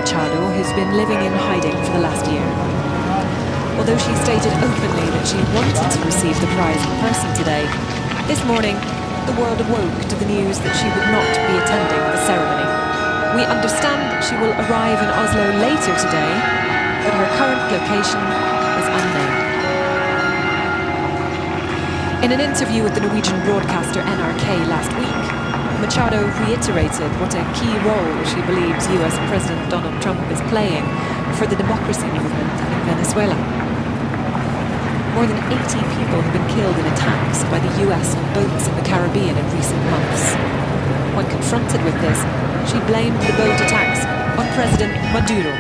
Machado, who's been living in hiding for the last year. Although she stated openly that she wanted to receive the prize in person today, this morning the world awoke to the news that she would not be attending the ceremony. We understand that she will arrive in Oslo later today, but her current location is unknown. In an interview with the Norwegian broadcaster NRK last week, Machado reiterated what a key role she believes US President Donald Trump is playing for the democracy movement in Venezuela. More than 80 people have been killed in attacks by the US on boats in the Caribbean in recent months. When confronted with this, she blamed the boat attacks on President Maduro,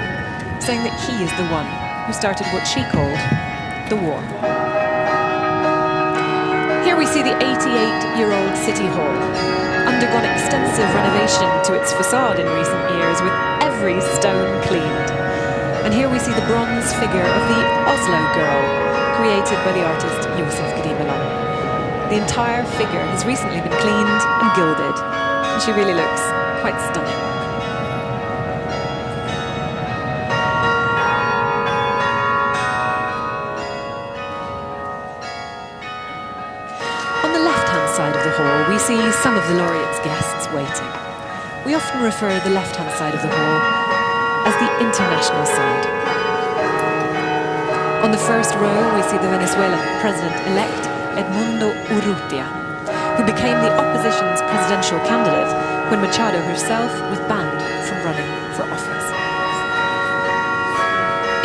saying that he is the one who started what she called the war. Here we see the 88-year-old City Hall, undergone extensive renovation to its facade in recent years with every stone cleaned. And here we see the bronze figure of the Oslo Girl, created by the artist Josef Grimeland. The entire figure has recently been cleaned and gilded, and she really looks quite stunning. On the left-hand side of the hall, we see some of the laureate's guests waiting. We often refer the left-hand side of the hall as the international side. On the first row, we see the Venezuelan president-elect Edmundo Urrutia, who became the opposition's presidential candidate when Machado herself was banned from running for office.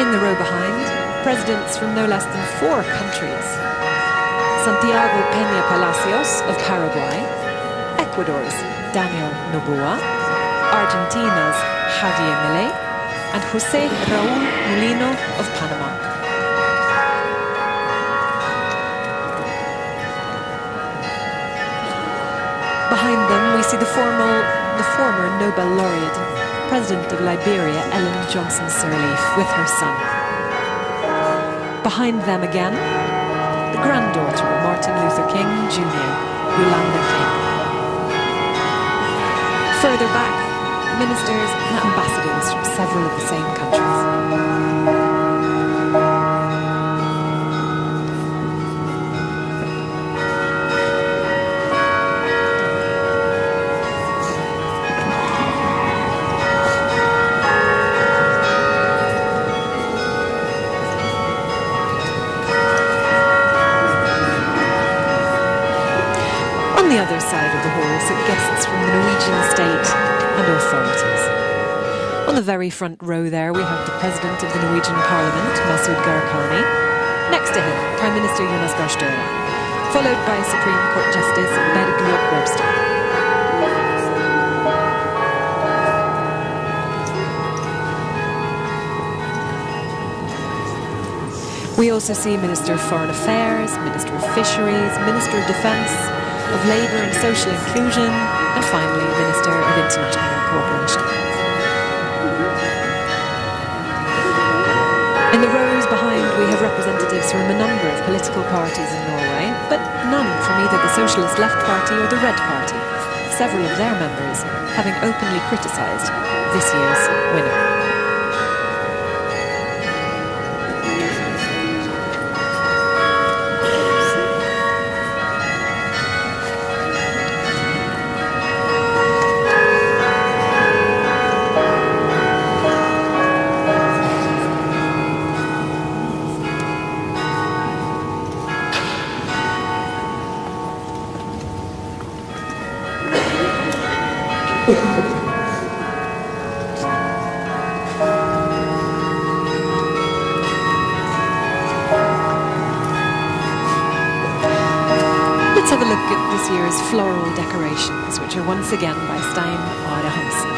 In the row behind, presidents from no less than 4 countries: Santiago Peña Palacios of Paraguay, Ecuador's Daniel Noboa, Argentina's Javier Milei, and José Raúl Mulino of Panama. Behind them, we see the former Nobel laureate, President of Liberia, Ellen Johnson Sirleaf, with her son. Behind them again, the granddaughter of Martin Luther King Jr., Yolanda King. Further back, ministers and ambassadors from several of the same countries. On the other side of the hall sit guests from the Norwegian state and authorities. On the very front row there we have the President of the Norwegian Parliament, Masud Gharahkhani. Next to him, Prime Minister Jonas Gahr Støre, followed by Supreme Court Justice Bergljot Webster. We also see Minister of Foreign Affairs, Minister of Fisheries, Minister of Defence, of Labour and Social Inclusion, and finally Minister of International Cooperation. In the rows behind we have representatives from a number of political parties in Norway, but none from either the Socialist Left Party or the Red Party, several of their members having openly criticised this year's winner. Let's have a look at this year's floral decorations, which are once again by Stein Are Hansen.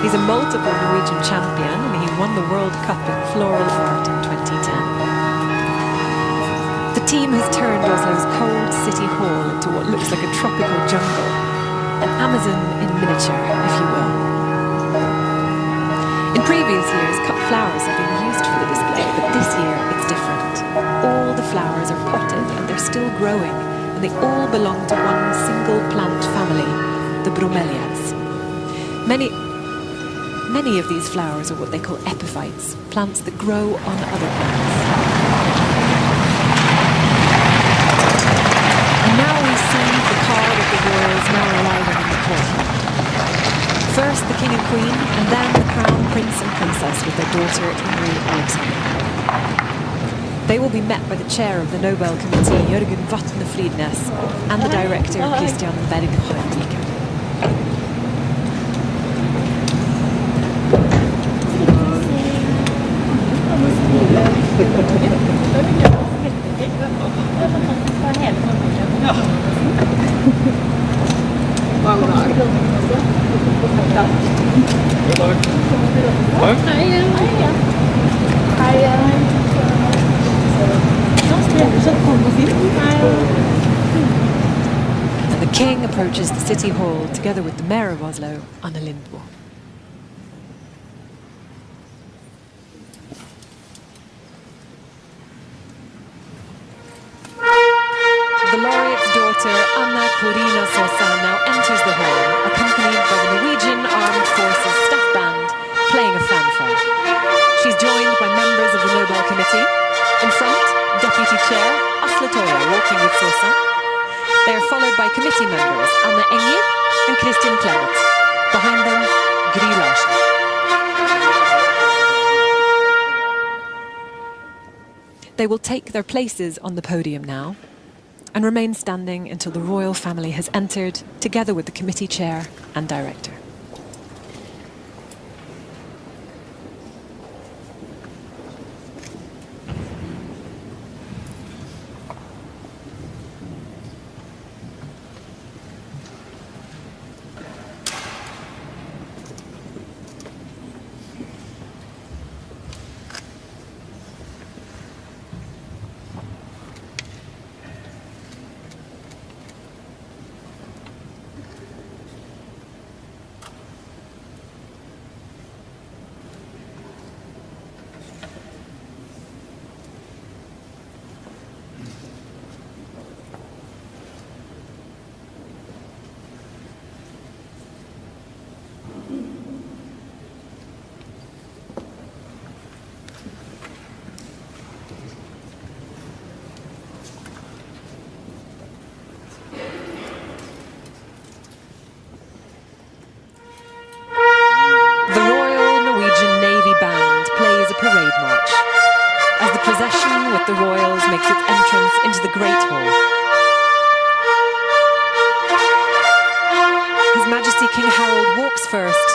He's a multiple Norwegian champion and he won the World Cup in floral art in 2010. The team has turned Oslo's cold city hall into what looks like a tropical jungle, an Amazon in miniature, if you will. In previous years, cut flowers have been used for the display, but this year it's different. All the flowers are potted and they're still growing, and they all belong to one single plant family, the bromeliads. Many of these flowers are what they call epiphytes, plants that grow on other plants. And now we see the car with the royals now arriving in the courtyard. First the king and queen, and then the crown prince and princess with their daughter Ingrid Alexandra. They will be met by the chair of the Nobel Committee, Jørgen Vatne-Fridnes, and the director, Christian Berg-Hartvik. And the king approaches the city hall together with the mayor of Oslo, Anne Lindboe. The laureate's daughter, Anna Corina Sosa, now enters the hall, accompanied by the Norwegian Armed Forces staff band, playing a fanfare. She's joined by members of the Nobel Committee. In front, Deputy Chair Asle Toje walking with Sosa. They are followed by committee members Anne Enger and Christian Clemet. Behind them, Gry Larsen. They will take their places on the podium now and remain standing until the royal family has entered, together with the committee chair and director. The royals makes its entrance into the Great Hall. His Majesty King Harold walks first,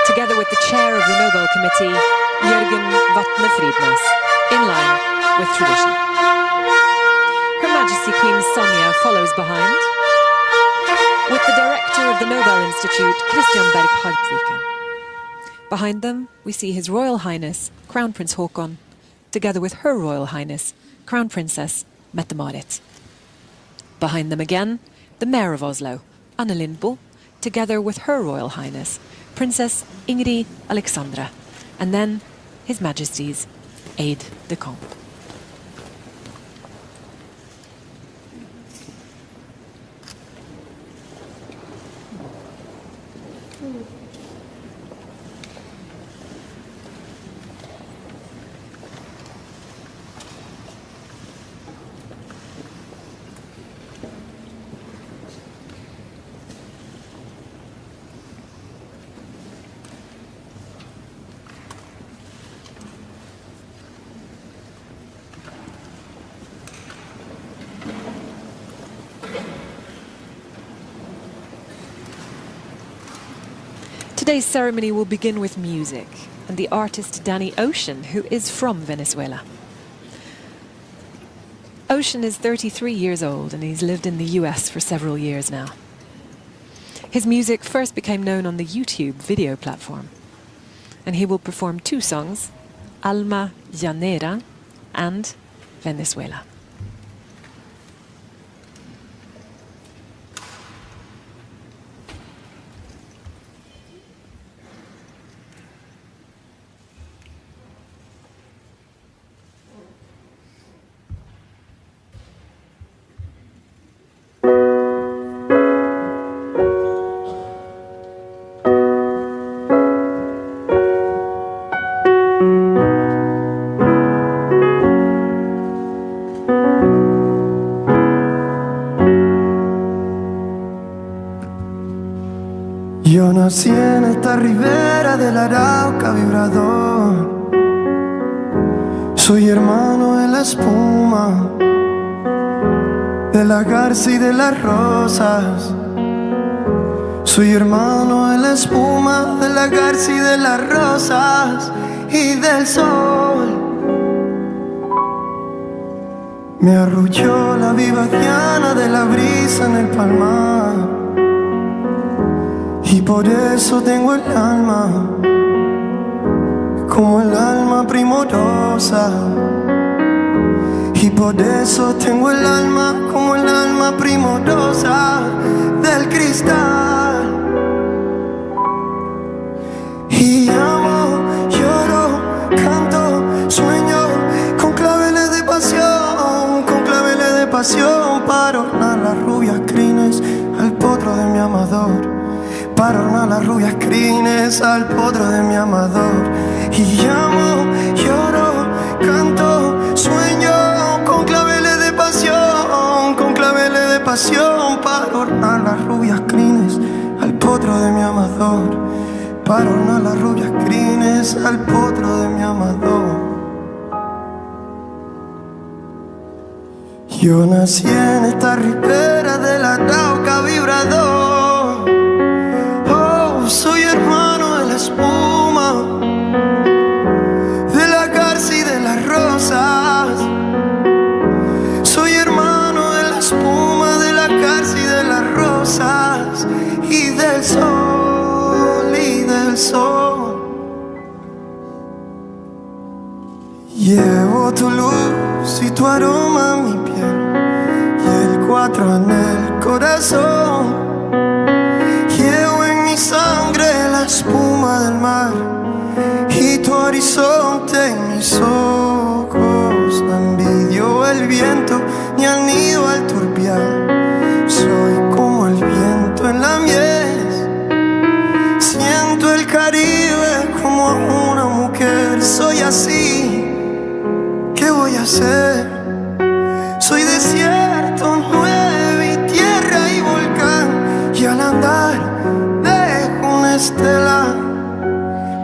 together with the chair of the Nobel Committee, Jørgen Vatne-Fridnes, in line with tradition. Her Majesty Queen Sonja follows behind, with the director of the Nobel Institute, Christian Berg-Hartvik. Behind them, we see His Royal Highness, Crown Prince Haakon, together with Her Royal Highness, Crown Princess Mette-Marit. Behind them again, the Mayor of Oslo, Anne Lindboe, together with Her Royal Highness, Princess Ingrid Alexandra, and then His Majesty's aide-de-camp. Today's ceremony will begin with music and the artist Danny Ocean, who is from Venezuela. Ocean is 33 years old and he's lived in the US for several years now. His music first became known on the YouTube video platform, and he will perform two songs, Alma Llanera and Venezuela. nací en esta ribera del Arauca vibrador. Soy hermano de la espuma, de la garza y de las rosas. Soy hermano de la espuma, de la garza y de las rosas y del sol. Me arrulló la viva diana de la brisa en el palmar, y por eso tengo el alma como el alma primorosa. Y por eso tengo el alma como el alma primorosa del cristal. Y amo, lloro, canto, sueño con claveles de pasión, con claveles de pasión, para ornar las rubias crines al potro de mi amador, para ornar las rubias crines al potro de mi amador. Y amo, lloro, canto, sueño con claveles de pasión, con claveles de pasión, para ornar las rubias crines al potro de mi amador, para ornar las rubias crines al potro de mi amador. Yo nací en esta ribera del Arauca vibrador. Oh, soy hermano de la espuma, de la garza y de las rosas. Soy hermano de la espuma, de la garza y de las rosas y del sol, y del sol. Llevo tu luz y tu aroma en mi piel, y el 4 en el corazón. Llevo en mi sangre la espuma del mar y tu horizonte en mis ojos. No envidio el viento ni al nido al turbial. Soy como el viento en la mies. Siento el Caribe como una mujer. Soy así, ¿qué voy a hacer? Soy desierto, nieve y tierra y volcán, y al andar dejo una estela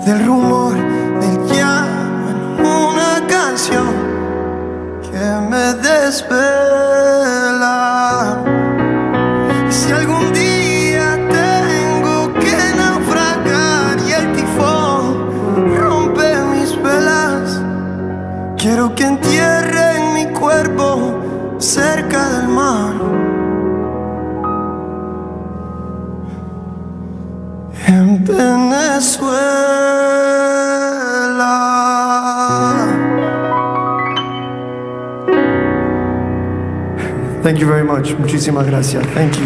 del rumor del llano en una canción que me desvela. Si algún día tengo que naufragar y el tifón rompe mis velas, quiero que entierren mi cuerpo cerca del mar, en Venezuela. Thank you very much. Muchísimas gracias. Thank you.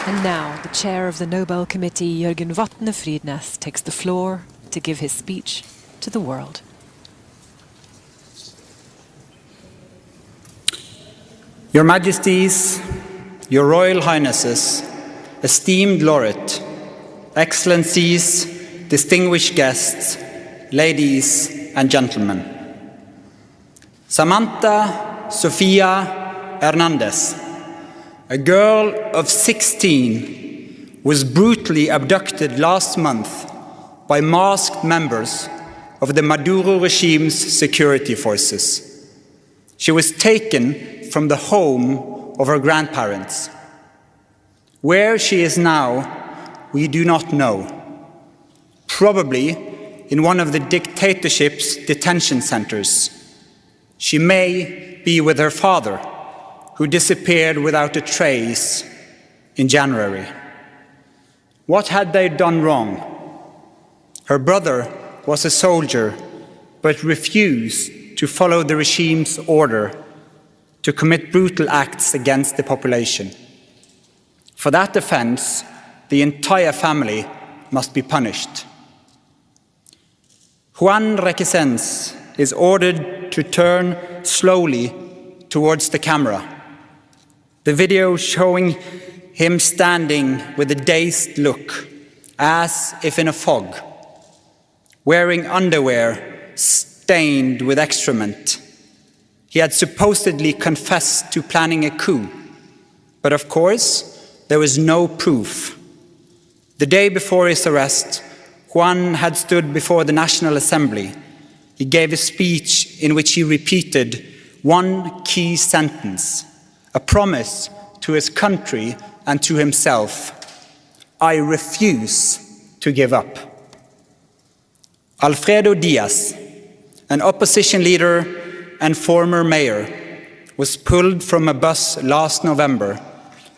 And now, the chair of the Nobel Committee, Jørgen Vatne Fridnes, takes the floor to give his speech to the world. Your Majesties, Your Royal Highnesses, esteemed laureate, Excellencies, distinguished guests, ladies and gentlemen. Samantha Sofia Hernandez, a girl of 16, was brutally abducted last month by masked members of the Maduro regime's security forces. She was taken from the home of her grandparents. Where she is now, we do not know. Probably in one of the dictatorship's detention centers. She may be with her father, who disappeared without a trace in January. What had they done wrong? Her brother was a soldier, but refused to follow the regime's order to commit brutal acts against the population. For that offense, the entire family must be punished. Juan Requesens is ordered to turn slowly towards the camera. The video showing him standing with a dazed look, as if in a fog, wearing underwear stained with excrement. He had supposedly confessed to planning a coup, but of course, there was no proof. The day before his arrest, Juan had stood before the National Assembly. He gave a speech in which he repeated one key sentence, a promise to his country and to himself: I refuse to give up. Alfredo Diaz, an opposition leader and former mayor, was pulled from a bus last November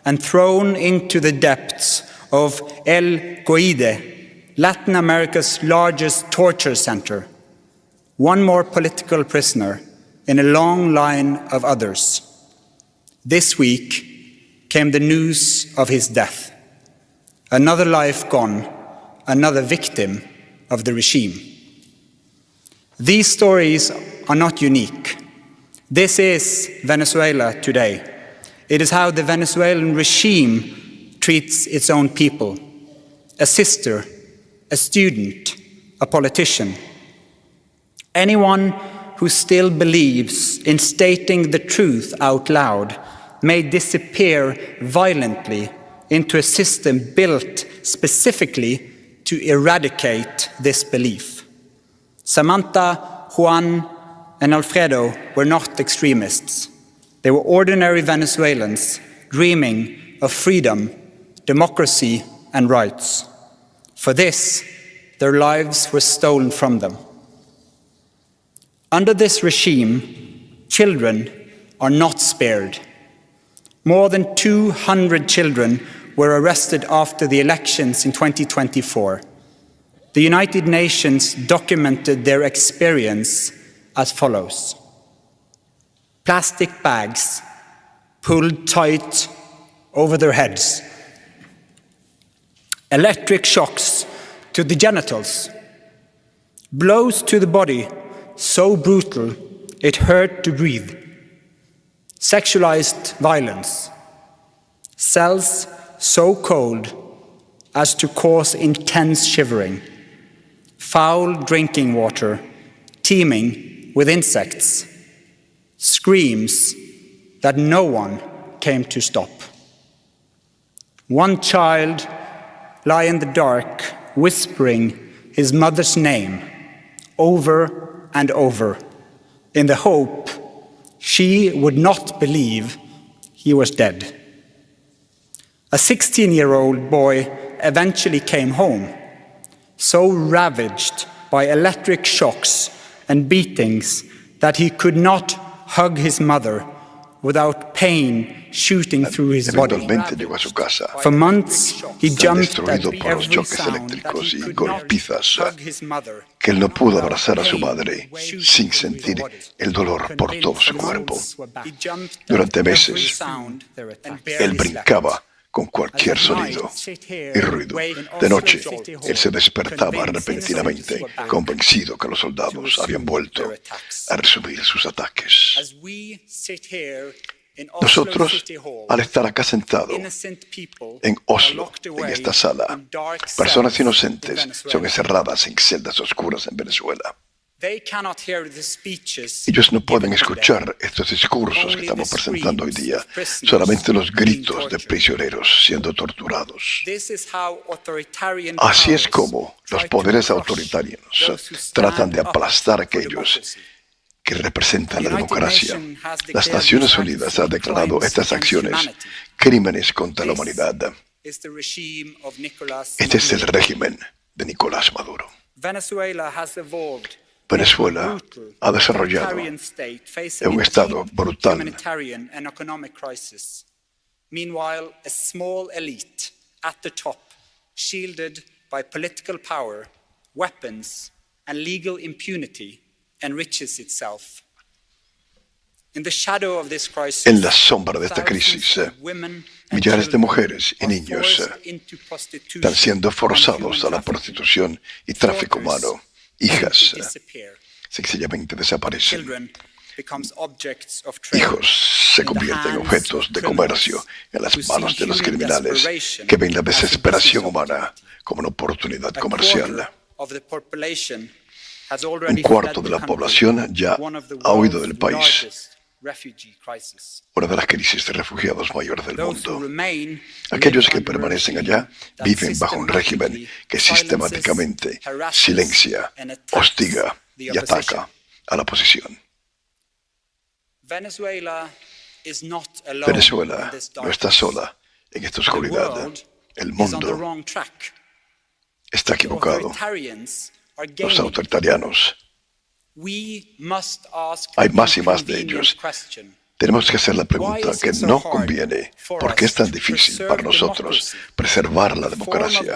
and thrown into the depths of El Coide, Latin America's largest torture center. One more political prisoner in a long line of others. This week came the news of his death. Another life gone, another victim of the regime. These stories are not unique. This is Venezuela today. It is how the Venezuelan regime treats its own people. A sister, a student, a politician. Anyone who still believes in stating the truth out loud may disappear violently into a system built specifically to eradicate this belief. Samantha, Juan, and Alfredo were not extremists. They were ordinary Venezuelans dreaming of freedom, democracy, and rights. For this, their lives were stolen from them. Under this regime, children are not spared. More than 200 children were arrested after the elections in 2024. The United Nations documented their experience as follows: plastic bags pulled tight over their heads, electric shocks to the genitals, blows to the body so brutal it hurt to breathe, sexualized violence, cells so cold as to cause intense shivering, foul drinking water teeming with insects, screams that no one came to stop. One child lay in the dark, whispering his mother's name over and over, in the hope she would not believe he was dead. A 16-year-old boy eventually came home, so ravaged by electric shocks and beatings that he could not hug his mother without pain shooting through his body. Eventualmente llegó a su casa, For months, he tan jumped at destruido por los every choques sound that eléctricos he y could not golpizas, hug his mother que él no pudo abrazar a su without madre pain sin shooting through sentir his body. el dolor por todo su cuerpo. He jumped at Durante every meses, sound and Él barely brincaba con cualquier sonido y ruido. De noche, él se despertaba repentinamente, convencido que los soldados habían vuelto a resumir sus ataques. As we sit here in Oslo Nosotros, City Hall, al estar acá sentado innocent people en are Oslo, locked en away esta sala, in dark personas cells in inocentes Venezuela. son encerradas en celdas oscuras en Venezuela. They cannot hear the speeches Ellos no pueden given today. escuchar estos discursos que estamos presentando hoy día, solamente los gritos de prisioneros siendo torturados. This is how authoritarian Así es powers como los try to poderes crush autoritarios those who stand tratan de up aplastar a for aquellos democracy. que representan la The United democracia. Nations has Las declared Naciones these Unidas acts han declarado crimes estas against acciones humanity. crímenes contra la This humanidad. is the regime of Nicolás Este es el Maduro. régimen de Nicolás Maduro. Venezuela has evolved Venezuela ha desarrollado un estado brutal. Humanitarian and economic crisis. Meanwhile, a small elite at the top, shielded by political power, weapons, and legal impunity, enriches itself. In the shadow of this crisis, En la sombra de esta crisis, thousands of women and millares de children mujeres y are niños forced into prostitution están siendo and forzados a human la trafficking. prostitución y tráfico humano. hijas sencillamente desaparecen. Hijos se convierten en objetos de comercio en las manos de los criminales que ven la desesperación humana como una oportunidad comercial. Un cuarto de la población ya ha huido del país. Una de las crisis de refugiados mayores del mundo. Aquellos que permanecen allá viven bajo un régimen que sistemáticamente silencia, hostiga y ataca a la oposición. Venezuela no está sola en esta oscuridad. El mundo está equivocado. Los autoritarianos, hay más y más de ellos. Tenemos que hacer la pregunta que no conviene. ¿Por qué es tan difícil para nosotros preservar la democracia?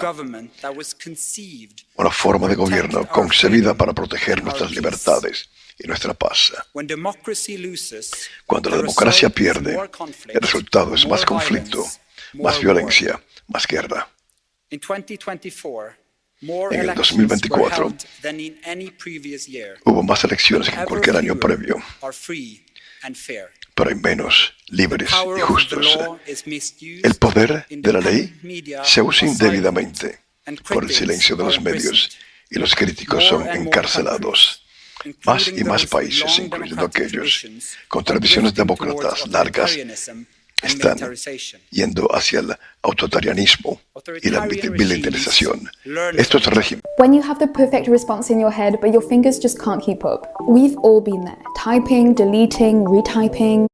Una forma de gobierno concebida para proteger nuestras libertades y nuestra paz. Cuando la democracia pierde, el resultado es más conflicto, más violencia, más guerra. En el 2024 hubo más elecciones que en cualquier año previo, pero hay menos libres y justos. El poder de la ley se usa indebidamente por el silencio de los medios y los críticos son encarcelados. Más y más países, incluyendo aquellos con tradiciones demócratas largas, están yendo hacia el autoritarianismo y la militarización. Estos regímenes. When you have the perfect response in your head, but your fingers just can't keep up. We've all been there. Typing, deleting, retyping.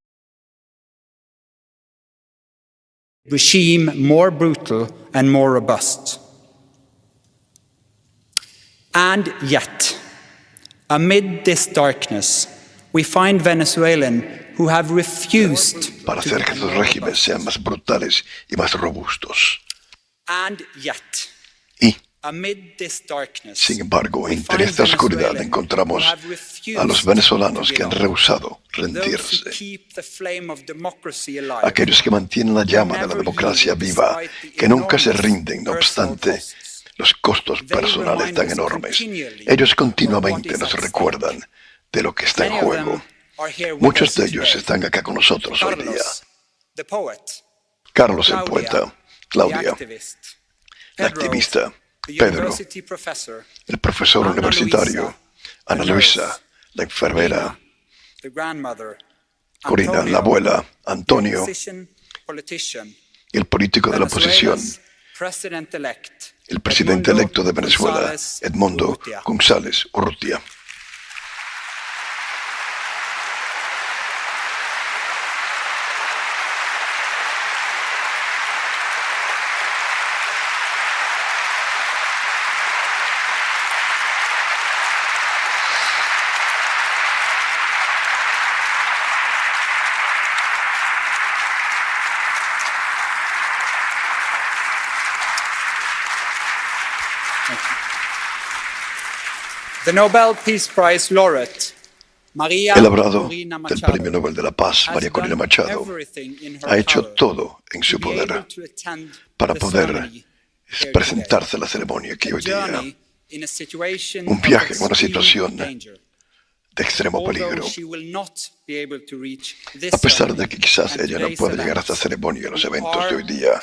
Regime more brutal and more robust. And yet, amid this darkness, we find Venezuelans who have refused para hacer que los regímenes sean más brutales y más robustos. Y, sin embargo, entre esta oscuridad encontramos a los venezolanos que han rehusado rendirse, aquellos que mantienen la llama de la democracia viva, que nunca se rinden, no obstante los costos personales tan enormes. Ellos continuamente nos recuerdan de lo que está en juego. Muchos de ellos están acá con nosotros hoy día. Carlos el poeta, Claudia, la activista, Pedro, el profesor universitario, Ana Luisa, la enfermera, Corina, la abuela, Antonio, y el político de la oposición, el presidente electo de Venezuela, Edmundo González Urrutia. The Nobel Peace Prize laureate, El laureado del Premio Nobel de la Paz, María Corina Machado, ha hecho todo en su poder para poder presentarse a la ceremonia que hoy día, un viaje en una situación de extremo peligro. A pesar de que quizás ella no pueda llegar a esta ceremonia, los eventos de hoy día,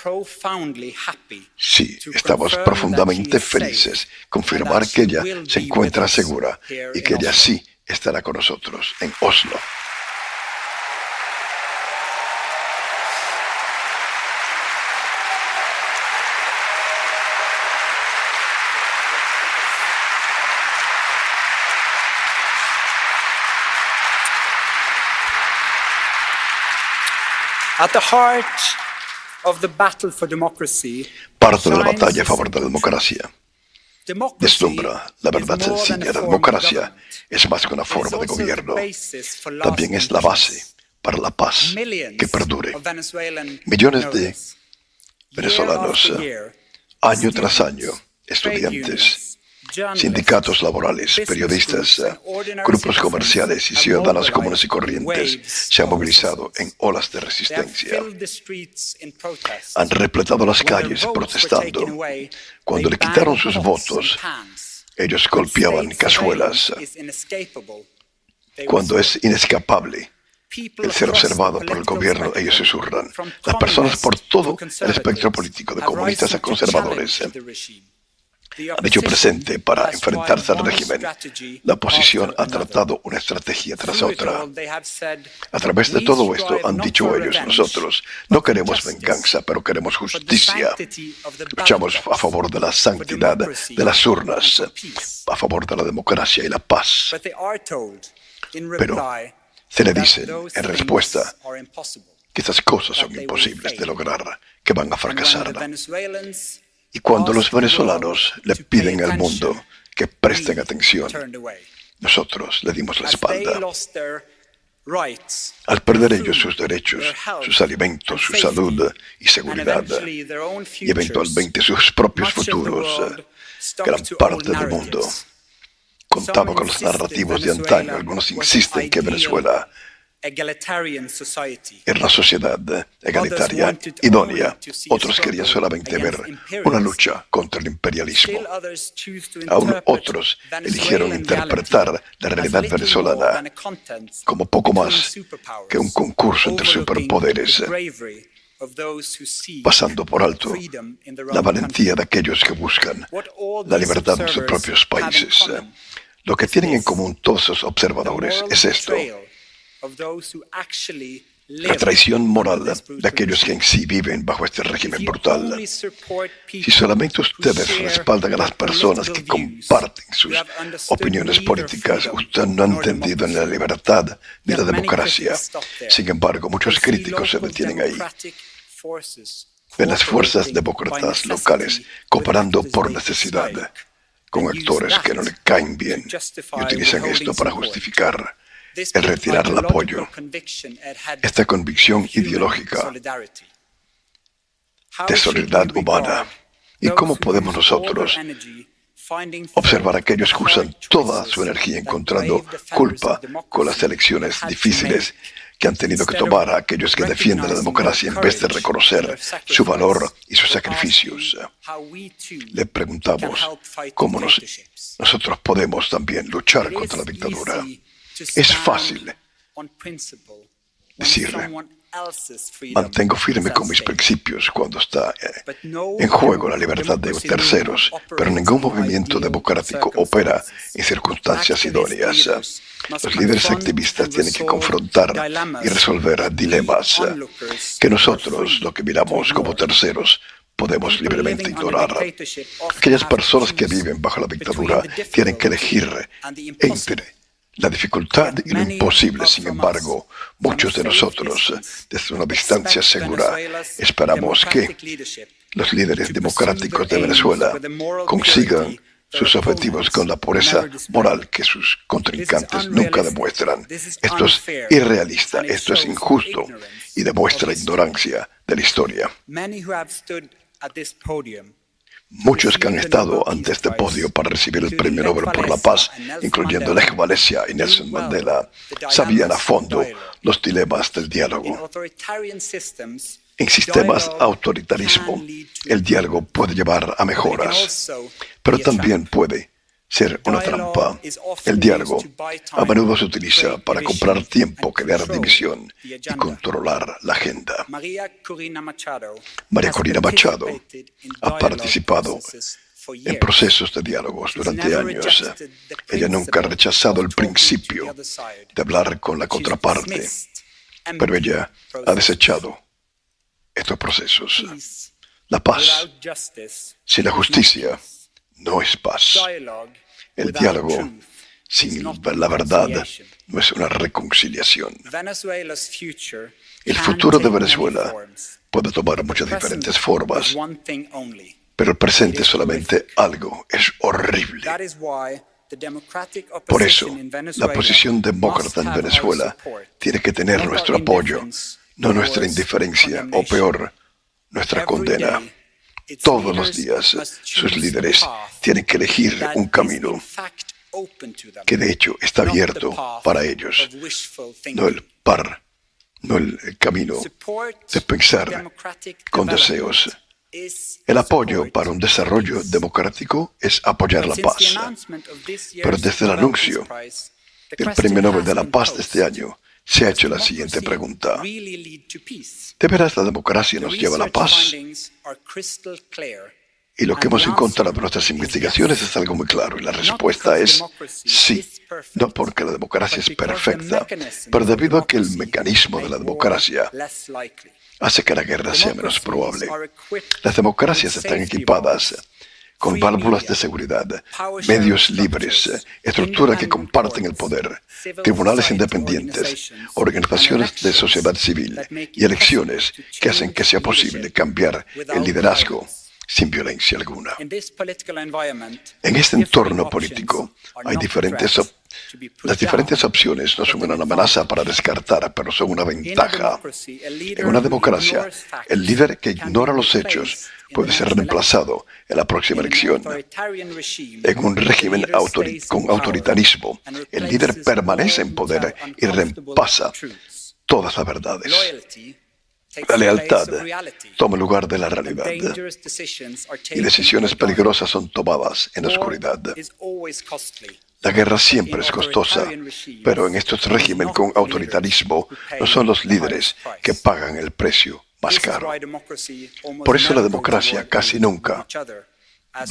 sí, estamos profundamente felices confirmar que ella se encuentra segura y que ella sí estará con nosotros en Oslo. At the heart of the battle for democracy, parte de la batalla a favor de la democracia deslumbra la verdad sencilla. La democracia es más que una forma de gobierno, también es la base para la paz que perdure. Millones de venezolanos, año tras año, estudiantes, sindicatos laborales, periodistas, grupos comerciales y ciudadanos comunes y corrientes se han movilizado en olas de resistencia. Han repletado las calles protestando. Cuando le quitaron sus votos Ellos golpeaban cazuelas. Cuando es inescapable el ser observado por el gobierno, ellos susurran. Las personas por todo el espectro político, de comunistas a conservadores, han hecho presente para enfrentarse al régimen. La oposición ha tratado una estrategia tras otra. A través de todo esto han dicho ellos: nosotros no queremos venganza, pero queremos justicia. Luchamos a favor de la santidad de las urnas, a favor de la democracia y la paz. Pero se le dice en respuesta que estas cosas son imposibles de lograr, que van a fracasar. Y cuando los venezolanos le piden al mundo que presten atención, nosotros le dimos la espalda. Al perder ellos sus derechos, sus alimentos, su salud y seguridad, y eventualmente sus propios futuros, gran parte del mundo contaba con los narrativos de antaño. Algunos insisten que Venezuela era una sociedad egalitaria, idónea. Otros querían solamente ver una lucha contra el imperialismo. Aún otros eligieron interpretar la realidad venezolana como poco más que un concurso entre superpoderes, pasando por alto la valentía de aquellos que buscan la libertad en sus propios países. Lo que tienen en común todos los observadores es esto: la traición moral de aquellos que en sí viven bajo este régimen brutal. Si solamente ustedes respaldan a las personas que comparten sus opiniones políticas, usted no ha entendido ni la libertad ni la democracia. Sin embargo, muchos críticos se detienen ahí. Ven las fuerzas demócratas locales cooperando por necesidad con actores que no le caen bien y utilizan esto para justificar el retirar el apoyo. Esta convicción ideológica de solidaridad humana. ¿Y cómo podemos nosotros observar a aquellos que usan toda su energía encontrando culpa con las elecciones difíciles que han tenido que tomar a aquellos que defienden la democracia en vez de reconocer su valor y sus sacrificios? Le preguntamos cómo nosotros podemos también luchar contra la dictadura. Es fácil decirle: mantengo firme con mis principios cuando está en juego la libertad de terceros, pero ningún movimiento democrático opera en circunstancias idóneas. Los líderes activistas tienen que confrontar y resolver dilemas que nosotros, lo que miramos como terceros, podemos libremente ignorar. Aquellas personas que viven bajo la dictadura tienen que elegir entre la dificultad y lo imposible. Sin embargo, muchos de nosotros, desde una distancia segura, esperamos que los líderes democráticos de Venezuela consigan sus objetivos con la pureza moral que sus contrincantes nunca demuestran. Esto es irrealista, esto es injusto y demuestra ignorancia de la historia. Muchos que han estado ante este podio para recibir el Premio Nobel por la Paz, incluyendo Lech Walesa y Nelson Mandela, sabían a fondo los dilemas del diálogo. En sistemas autoritarismo, el diálogo puede llevar a mejoras, pero también puede ser una trampa. El diálogo a menudo se utiliza para comprar tiempo, crear división y controlar la agenda. María Corina Machado ha participado en procesos de diálogos durante años. Ella nunca ha rechazado el principio de hablar con la contraparte, pero ella ha desechado estos procesos. La paz sin la justicia no es paz. El diálogo sin la verdad no es una reconciliación. El futuro de Venezuela puede tomar muchas diferentes formas, pero el presente es solamente algo, es horrible. Por eso, la oposición demócrata en Venezuela tiene que tener nuestro apoyo, no nuestra indiferencia, o peor, nuestra condena. Todos los días, sus líderes tienen que elegir un camino que de hecho está abierto para ellos, no el camino de pensar con deseos El apoyo para un desarrollo democrático es apoyar la paz. Pero desde el anuncio del Premio Nobel de la Paz de este año, se ha hecho la siguiente pregunta. ¿De veras la democracia nos lleva a la paz? Y lo que hemos encontrado en nuestras investigaciones es algo muy claro, y la respuesta es sí. No porque la democracia es perfecta, pero debido a que el mecanismo de la democracia hace que la guerra sea menos probable. Las democracias están equipadas con válvulas de seguridad, medios libres, estructuras que comparten el poder, tribunales independientes, organizaciones de sociedad civil y elecciones que hacen que sea posible cambiar el liderazgo sin violencia alguna. En este entorno político hay las diferentes opciones no son una amenaza para descartar, pero son una ventaja. En una democracia, el líder que ignora los hechos puede ser reemplazado en la próxima elección. En un régimen con autoritarismo, el líder permanece en poder y reemplaza todas las verdades. La lealtad toma lugar de la realidad y decisiones peligrosas son tomadas en la oscuridad. La guerra siempre es costosa, pero en estos regímenes con autoritarismo no son los líderes que pagan el precio más caro. Por eso la democracia casi nunca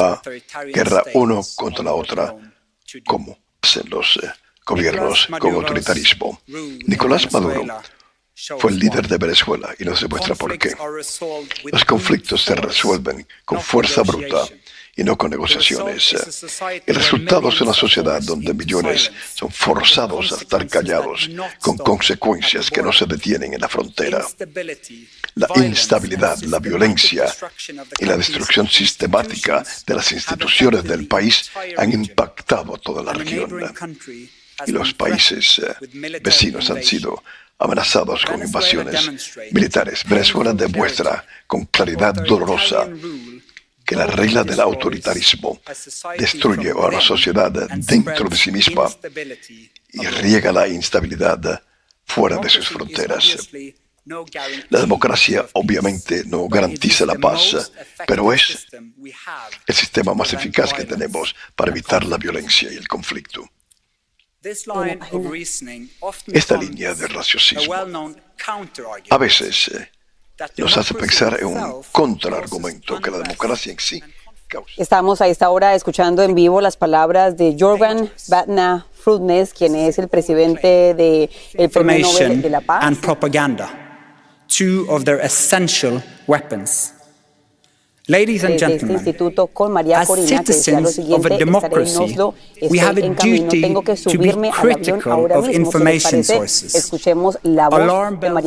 va a guerra uno contra la otra, como hacen los gobiernos con autoritarismo. Nicolás Maduro fue el líder de Venezuela y nos demuestra por qué. Los conflictos se resuelven con fuerza bruta y no con negociaciones. El resultado es una sociedad donde millones son forzados a estar callados, con consecuencias que no se detienen en la frontera. La instabilidad, la violencia y la destrucción sistemática de las instituciones del país han impactado a toda la región. Y los países vecinos han sido amenazados con invasiones militares. Venezuela demuestra con claridad dolorosa que la regla del autoritarismo destruye a una sociedad dentro de sí misma y riega la instabilidad fuera de sus fronteras. La democracia obviamente no garantiza la paz, pero es el sistema más eficaz que tenemos para evitar la violencia y el conflicto. Esta línea de raciocismo a veces nos hace pensar en un contraargumento que la democracia en sí causa. Estamos a esta hora escuchando en vivo las palabras de Jorgen Batna Frudnes, quien es el presidente del Premio Nobel de la Paz. And propaganda, two of their essential weapons. Ladies and gentlemen, as citizens of a democracy, we have a duty to be critical of information sources. Alarm bells,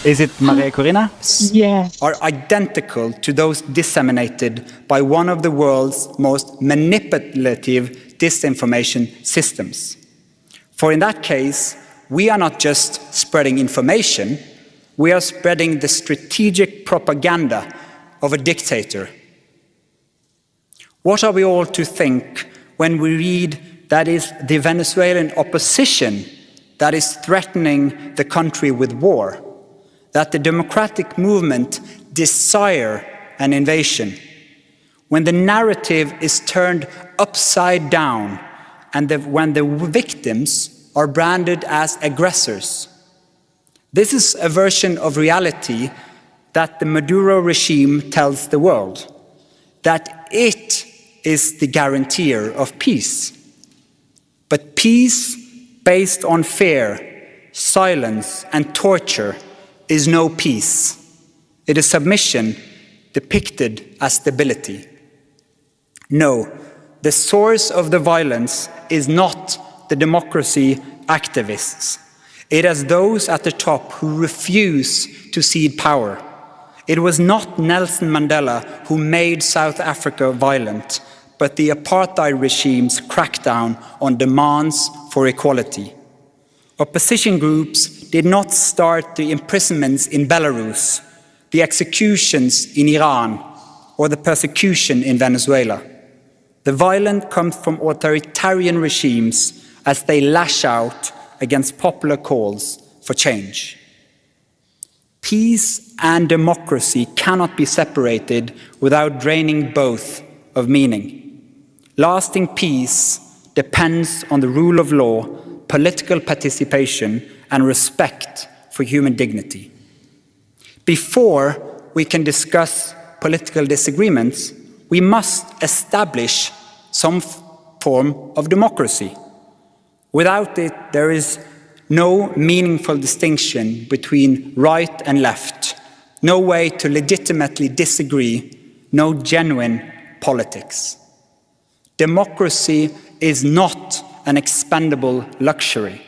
Is it Maria Corina? Yeah. are identical to those disseminated by one of the world's most manipulative disinformation systems. For in that case, we are not just spreading information, we are spreading the strategic propaganda of a dictator. What are we all to think when we read that is the Venezuelan opposition that is threatening the country with war, that the democratic movement desire an invasion, when the narrative is turned upside down and when the victims are branded as aggressors? This is a version of reality that the Maduro regime tells the world, that it is the guarantor of peace. But peace based on fear, silence, and torture is no peace. It is submission depicted as stability. No, the source of the violence is not the democracy activists. It is those at the top who refuse to cede power. It was not Nelson Mandela who made South Africa violent, but the apartheid regime's crackdown on demands for equality. Opposition groups did not start the imprisonments in Belarus, the executions in Iran, or the persecution in Venezuela. The violence comes from authoritarian regimes as they lash out against popular calls for change. Peace and democracy cannot be separated without draining both of meaning. Lasting peace depends on the rule of law, political participation, and respect for human dignity. Before we can discuss political disagreements, we must establish some form of democracy. Without it, there is no meaningful distinction between right and left, no way to legitimately disagree, no genuine politics. Democracy is not an expendable luxury.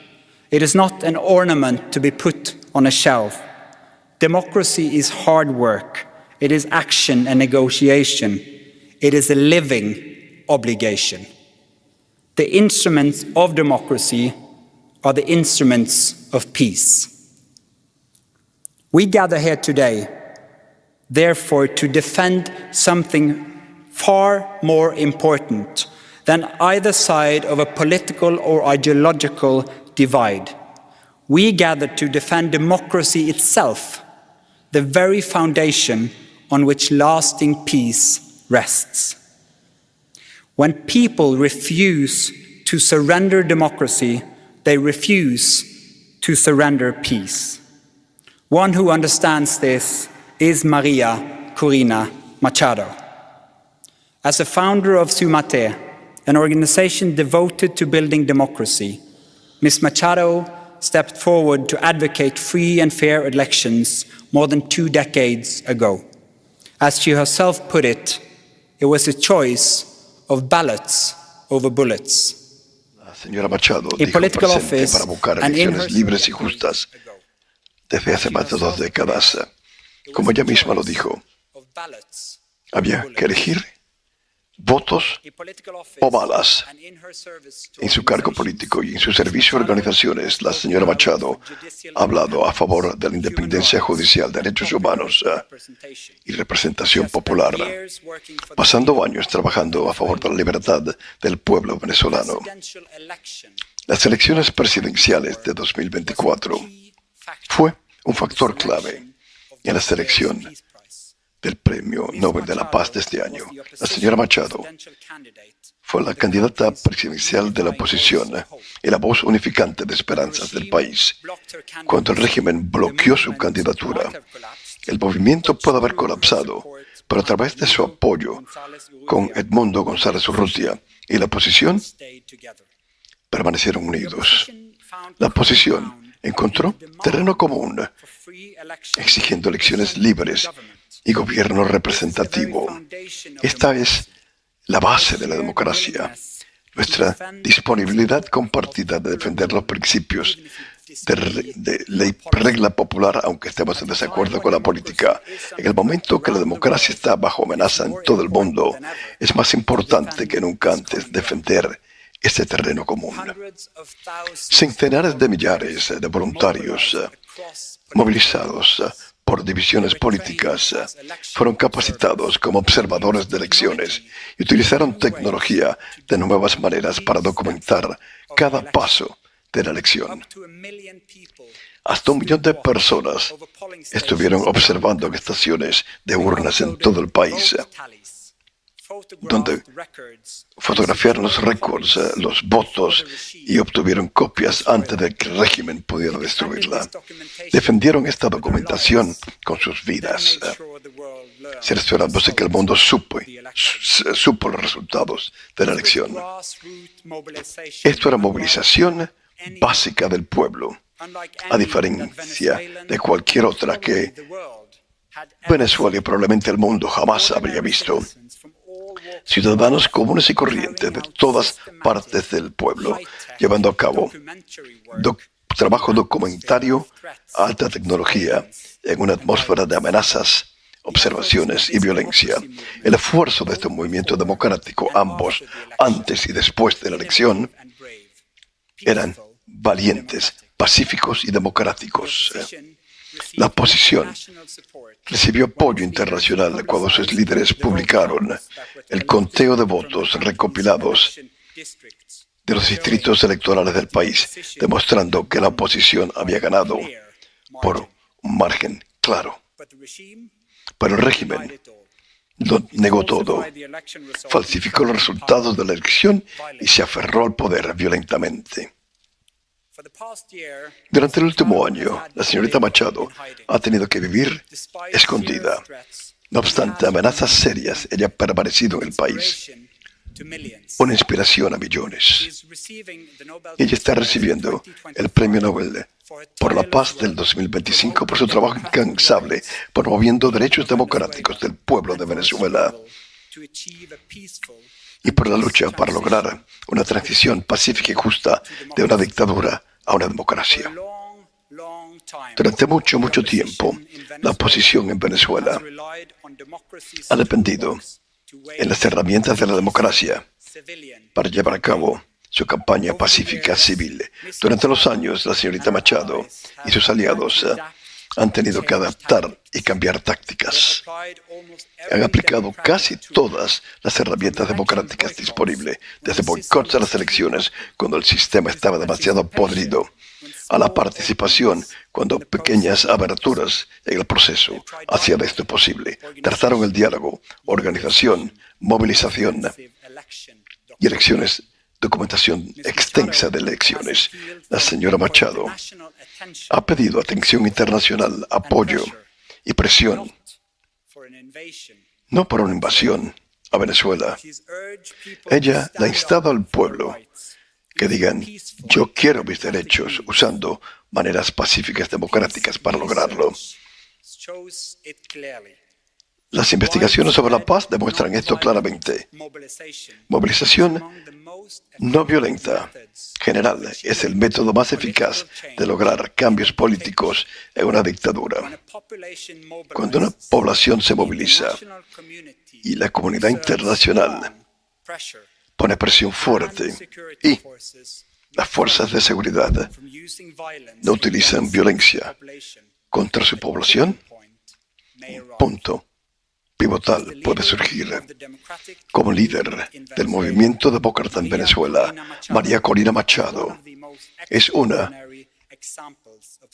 It is not an ornament to be put on a shelf. Democracy is hard work. It is action and negotiation. It is a living obligation. The instruments of democracy are the instruments of peace. We gather here today, therefore, to defend something far more important than either side of a political or ideological divide. We gather to defend democracy itself, the very foundation on which lasting peace rests. When people refuse to surrender democracy, they refuse to surrender peace. One who understands this is Maria Corina Machado. As a founder of Sumate, an organization devoted to building democracy, Ms. Machado stepped forward to advocate free and fair elections more than 2 decades ago. As she herself put it, it was a choice of ballots over bullets. La señora Machado dijo presente para buscar elecciones libres y justas desde hace más de 2 décadas. Como ella misma lo dijo, había que elegir votos o balas. En su cargo político y en su servicio a organizaciones, la señora Machado ha hablado a favor de la independencia judicial, derechos humanos y representación popular, pasando años trabajando a favor de la libertad del pueblo venezolano. Las elecciones presidenciales de 2024 fue un factor clave en la selección del Premio Nobel de la Paz de este año. La señora Machado fue la candidata presidencial de la oposición y la voz unificante de esperanzas del país. Cuando el régimen bloqueó su candidatura, el movimiento pudo haber colapsado, pero a través de su apoyo con Edmundo González Urrutia y la oposición, permanecieron unidos. La oposición encontró terreno común, exigiendo elecciones libres y gobierno representativo. Esta es la base de la democracia, nuestra disponibilidad compartida de defender los principios de la regla popular, aunque estemos en desacuerdo con la política. En el momento que la democracia está bajo amenaza en todo el mundo, es más importante que nunca antes defender este terreno común. Centenares de millares de voluntarios movilizados por divisiones políticas, fueron capacitados como observadores de elecciones y utilizaron tecnología de nuevas maneras para documentar cada paso de la elección. Hasta 1 millón de personas estuvieron observando en estaciones de urnas en todo el país, donde fotografiaron los récords, los votos y obtuvieron copias antes de que el régimen pudiera destruirla. Defendieron esta documentación con sus vidas, cerciorándose que el mundo supo los resultados de la elección. Esto era movilización básica del pueblo, a diferencia de cualquier otra que Venezuela y probablemente el mundo jamás habría visto. Ciudadanos comunes y corrientes de todas partes del pueblo, llevando a cabo trabajo documentario a alta tecnología en una atmósfera de amenazas, observaciones y violencia. El esfuerzo de este movimiento democrático, ambos antes y después de la elección, eran valientes, pacíficos y democráticos. La oposición recibió apoyo internacional cuando sus líderes publicaron el conteo de votos recopilados de los distritos electorales del país, demostrando que la oposición había ganado por un margen claro. Pero el régimen lo negó todo, falsificó los resultados de la elección y se aferró al poder violentamente. Durante el último año, la señorita Machado ha tenido que vivir escondida. No obstante amenazas serias, ella ha permanecido en el país. Una inspiración a millones. Ella está recibiendo el Premio Nobel por la Paz del 2025 por su trabajo incansable promoviendo derechos democráticos del pueblo de Venezuela y por la lucha para lograr una transición pacífica y justa de una dictadura a una democracia. Durante mucho tiempo, la oposición en Venezuela ha dependido en las herramientas de la democracia para llevar a cabo su campaña pacífica civil. Durante los años, la señorita Machado y sus aliados han tenido que adaptar y cambiar tácticas. Han aplicado casi todas las herramientas democráticas disponibles, desde boicots a las elecciones cuando el sistema estaba demasiado podrido, a la participación cuando pequeñas aberturas en el proceso hacían esto posible. Trataron el diálogo, organización, movilización y elecciones, documentación extensa de elecciones. La señora Machado ha pedido atención internacional, apoyo y presión, no por una invasión a Venezuela. Ella le ha instado al pueblo que digan, yo quiero mis derechos, usando maneras pacíficas democráticas para lograrlo. Las investigaciones sobre la paz demuestran esto claramente. Movilización no violenta, general, es el método más eficaz de lograr cambios políticos en una dictadura. Cuando una población se moviliza y la comunidad internacional pone presión fuerte y las fuerzas de seguridad no utilizan violencia contra su población, punto pivotal puede surgir. Como líder del movimiento demócrata en Venezuela, María Corina Machado es una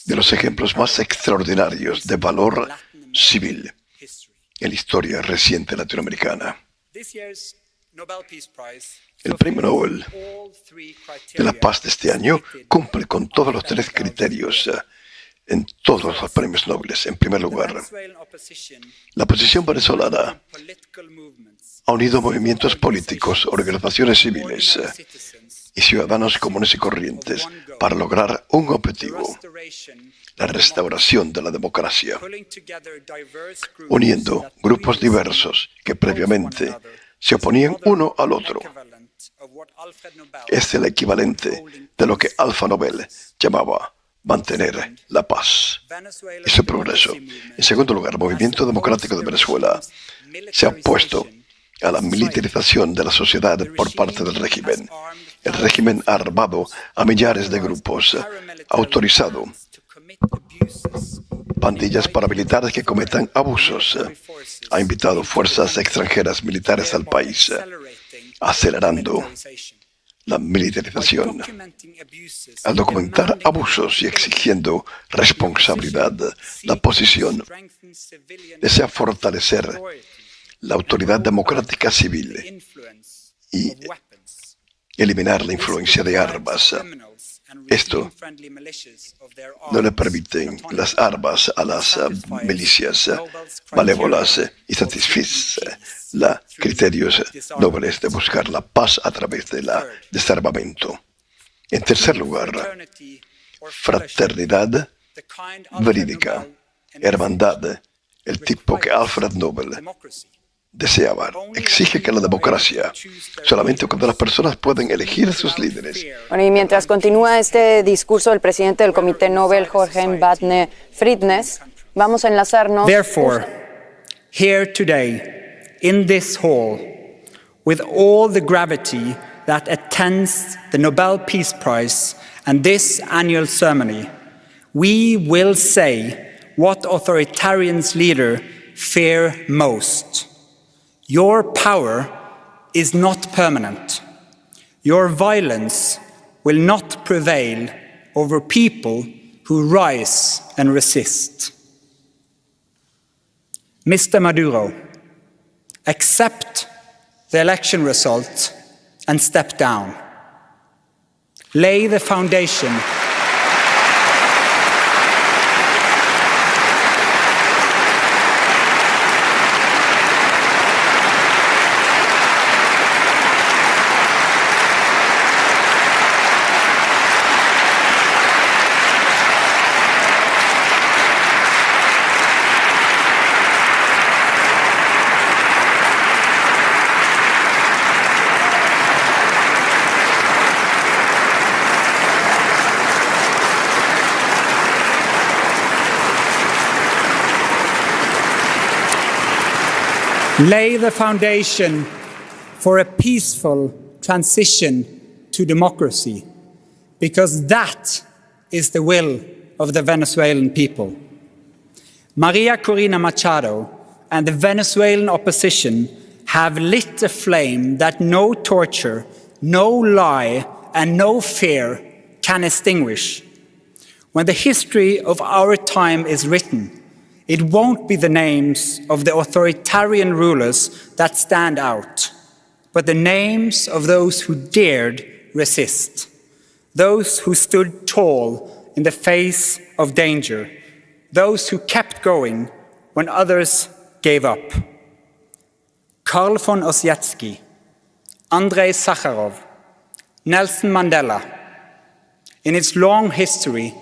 de los ejemplos más extraordinarios de valor civil en la historia reciente latinoamericana. El Premio Nobel de la Paz de este año cumple con todos los 3 criterios en todos los premios Nobel. En primer lugar, la oposición venezolana ha unido movimientos políticos, organizaciones civiles y ciudadanos comunes y corrientes para lograr un objetivo: la restauración de la democracia, uniendo grupos diversos que previamente se oponían uno al otro. Es el equivalente de lo que Alpha Nobel llamaba mantener la paz y su progreso. En segundo lugar, el movimiento democrático de Venezuela se ha opuesto a la militarización de la sociedad por parte del régimen. El régimen ha armado a millares de grupos, ha autorizado pandillas paramilitares que cometan abusos, ha invitado fuerzas extranjeras militares al país, acelerando la militarización. Al documentar abusos y exigiendo responsabilidad, la oposición desea fortalecer la autoridad democrática civil y eliminar la influencia de armas. Esto no le permite las armas a las milicias malévolas y satisface los criterios nobles de buscar la paz a través del desarmamento. En tercer lugar, fraternidad verídica, hermandad, el tipo que Alfred Nobel deseaba, exige que la democracia, solamente cuando las personas pueden elegir a sus líderes. Bueno, y mientras continúa este discurso del presidente del Comité Nobel, Jorge Batne Fridnes, vamos a enlazarnos. Therefore, here today, in this hall, with all the gravity that attends the Nobel Peace Prize and this annual ceremony, we will say what authoritarian's leader fear most. Your power is not permanent. Your violence will not prevail over people who rise and resist. Mr. Maduro, accept the election result and step down. Lay the foundation lay the foundation for a peaceful transition to democracy, because that is the will of the Venezuelan people. Maria Corina Machado and the Venezuelan opposition have lit a flame that no torture, no lie, and no fear can extinguish. When the history of our time is written, it won't be the names of the authoritarian rulers that stand out, but the names of those who dared resist, those who stood tall in the face of danger, those who kept going when others gave up. Karl von Ossietzky, Andrei Sakharov, Nelson Mandela. In its long history,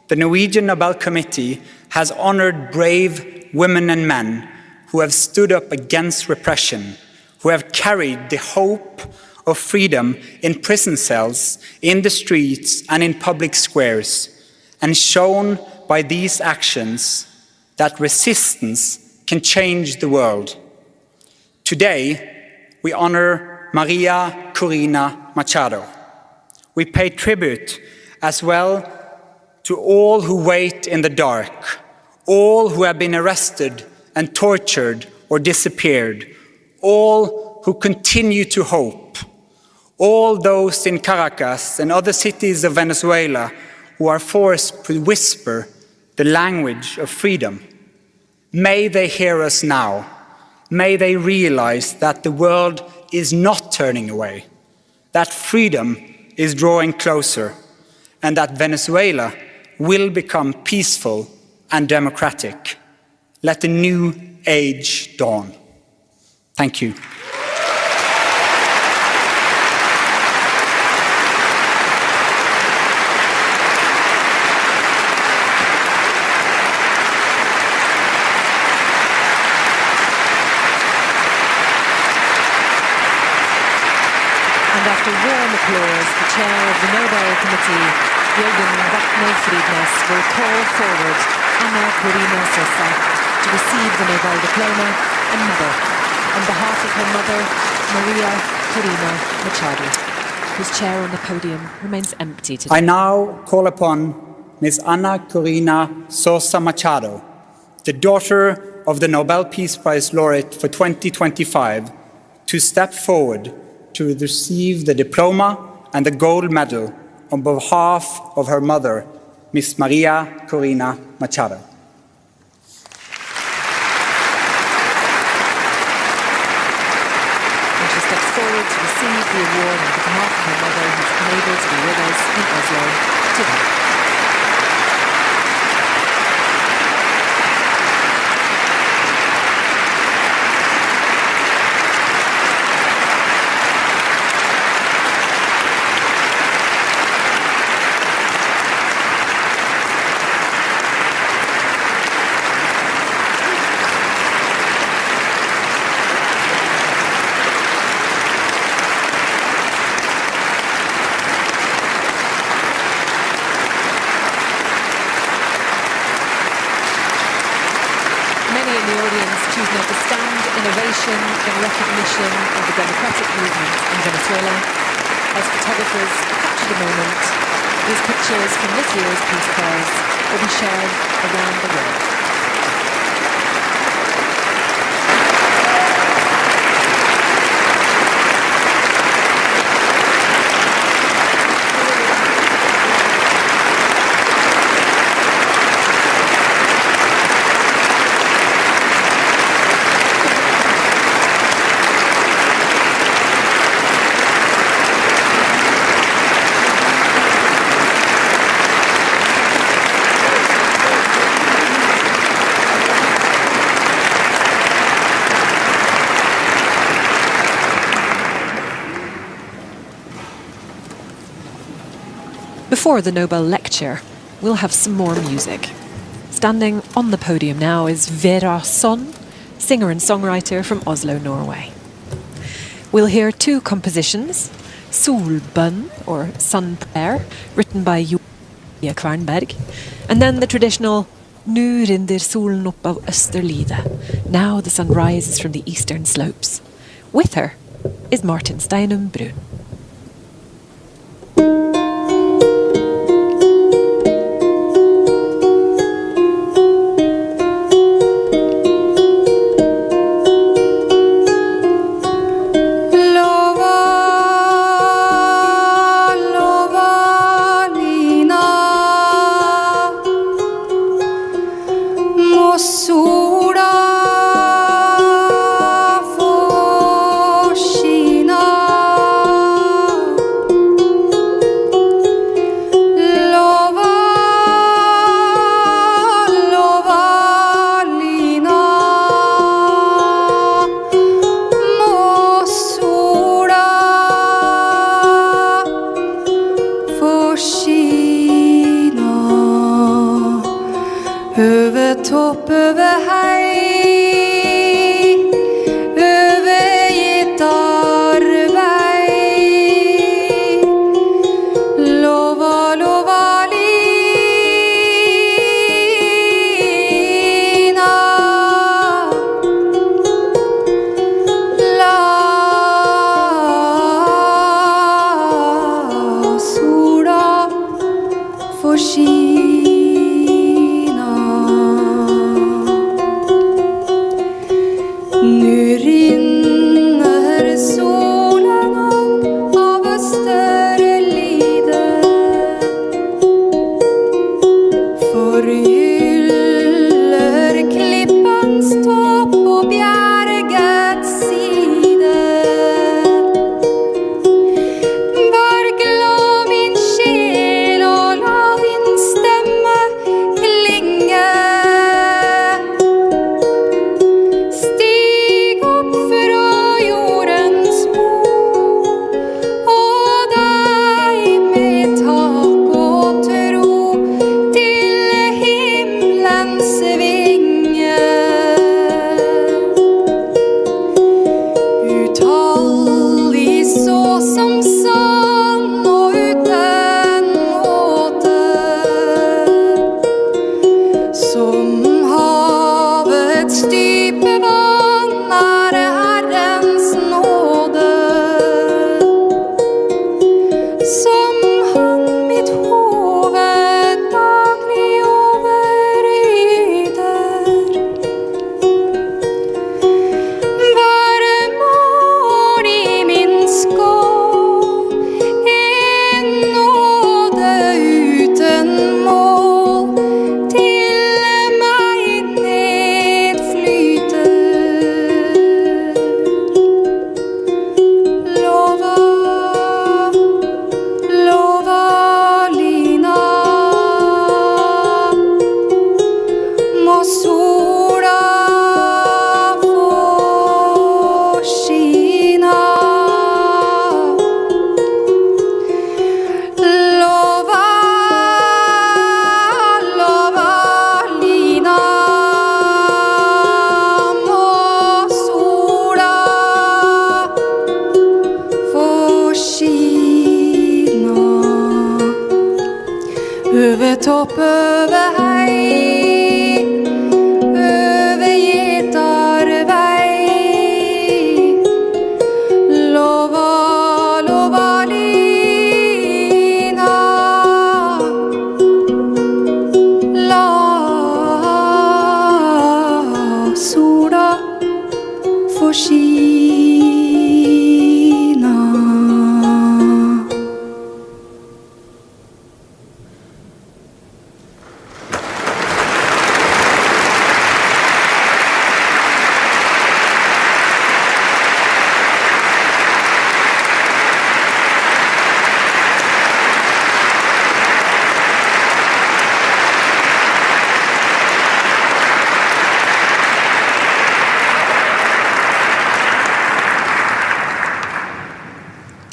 the Norwegian Nobel Committee has honored brave women and men who have stood up against repression, who have carried the hope of freedom in prison cells, in the streets, and in public squares, and shown by these actions that resistance can change the world. Today, we honor Maria Corina Machado. We pay tribute as well to all who wait in the dark, all who have been arrested and tortured or disappeared, all who continue to hope, all those in Caracas and other cities of Venezuela who are forced to whisper the language of freedom. May they hear us now. May they realize that the world is not turning away, that freedom is drawing closer, and that Venezuela will become peaceful and democratic. Let the new age dawn. Thank you. And after warm applause, the chair of the Nobel Committee, Jürgen Wachtmeister, will call forward Anna Corina Sosa to receive the Nobel diploma and medal on behalf of her mother, Maria Corina Machado, whose chair on the podium remains empty today. I now call upon Ms. Ana Corina Sosa Machado, the daughter of the Nobel Peace Prize laureate for 2025, to step forward to receive the diploma and the gold medal on behalf of her mother, Ms. Maria Corina Machado. And she steps forward to receive the award on behalf of her mother, who's unable to be with us in Oslo today. In recognition of the democratic movement in Venezuela, as photographers capture the moment, these pictures from this year's Peace Prize will be shared around the world. For the Nobel lecture, we'll have some more music. Standing on the podium now is Vera Sonn, singer and songwriter from Oslo, Norway. We'll hear two compositions, Solbønn, or Sun Prayer, written by Julie Kvernberg, and then the traditional Nu rinder solen opp av Østerlidet, now the sun rises from the eastern slopes. With her is Martin Steinum Brun.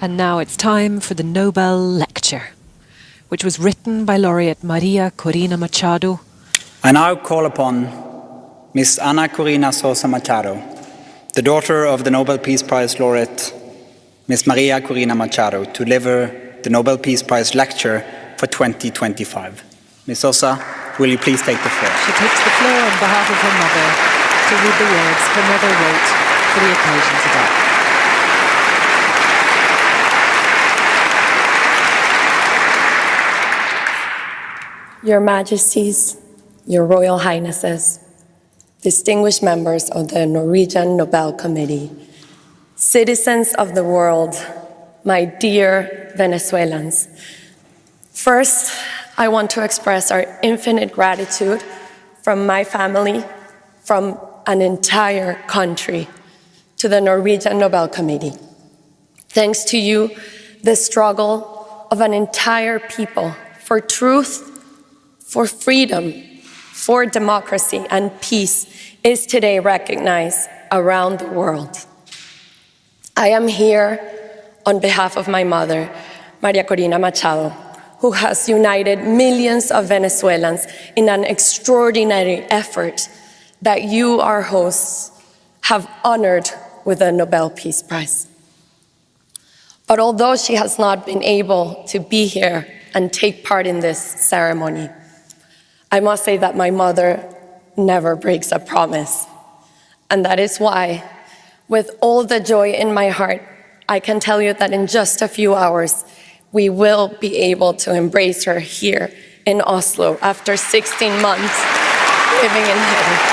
And now it's time for the Nobel lecture. which was written by laureate Maria Corina Machado. I now call upon Ms. Ana Corina Sosa Machado, the daughter of the Nobel Peace Prize laureate Ms. Maria Corina Machado, to deliver the Nobel Peace Prize lecture for 2025. Ms. Sosa, will you please take the floor? She takes the floor on behalf of her mother to read the words her mother wrote for the occasion today. Your Majesties, Your Royal Highnesses, distinguished members of the Norwegian Nobel Committee, citizens of the world, my dear Venezuelans. First, I want to express our infinite gratitude from my family, from an entire country, to the Norwegian Nobel Committee. Thanks to you, the struggle of an entire people for truth, for freedom, for democracy and peace is today recognized around the world. I am here on behalf of my mother, Maria Corina Machado, who has united millions of Venezuelans in an extraordinary effort that you, our hosts, have honored with the Nobel Peace Prize. But although she has not been able to be here and take part in this ceremony, I must say that my mother never breaks a promise. And that is why, with all the joy in my heart, I can tell you that in just a few hours, we will be able to embrace her here in Oslo after 16 months living in heaven.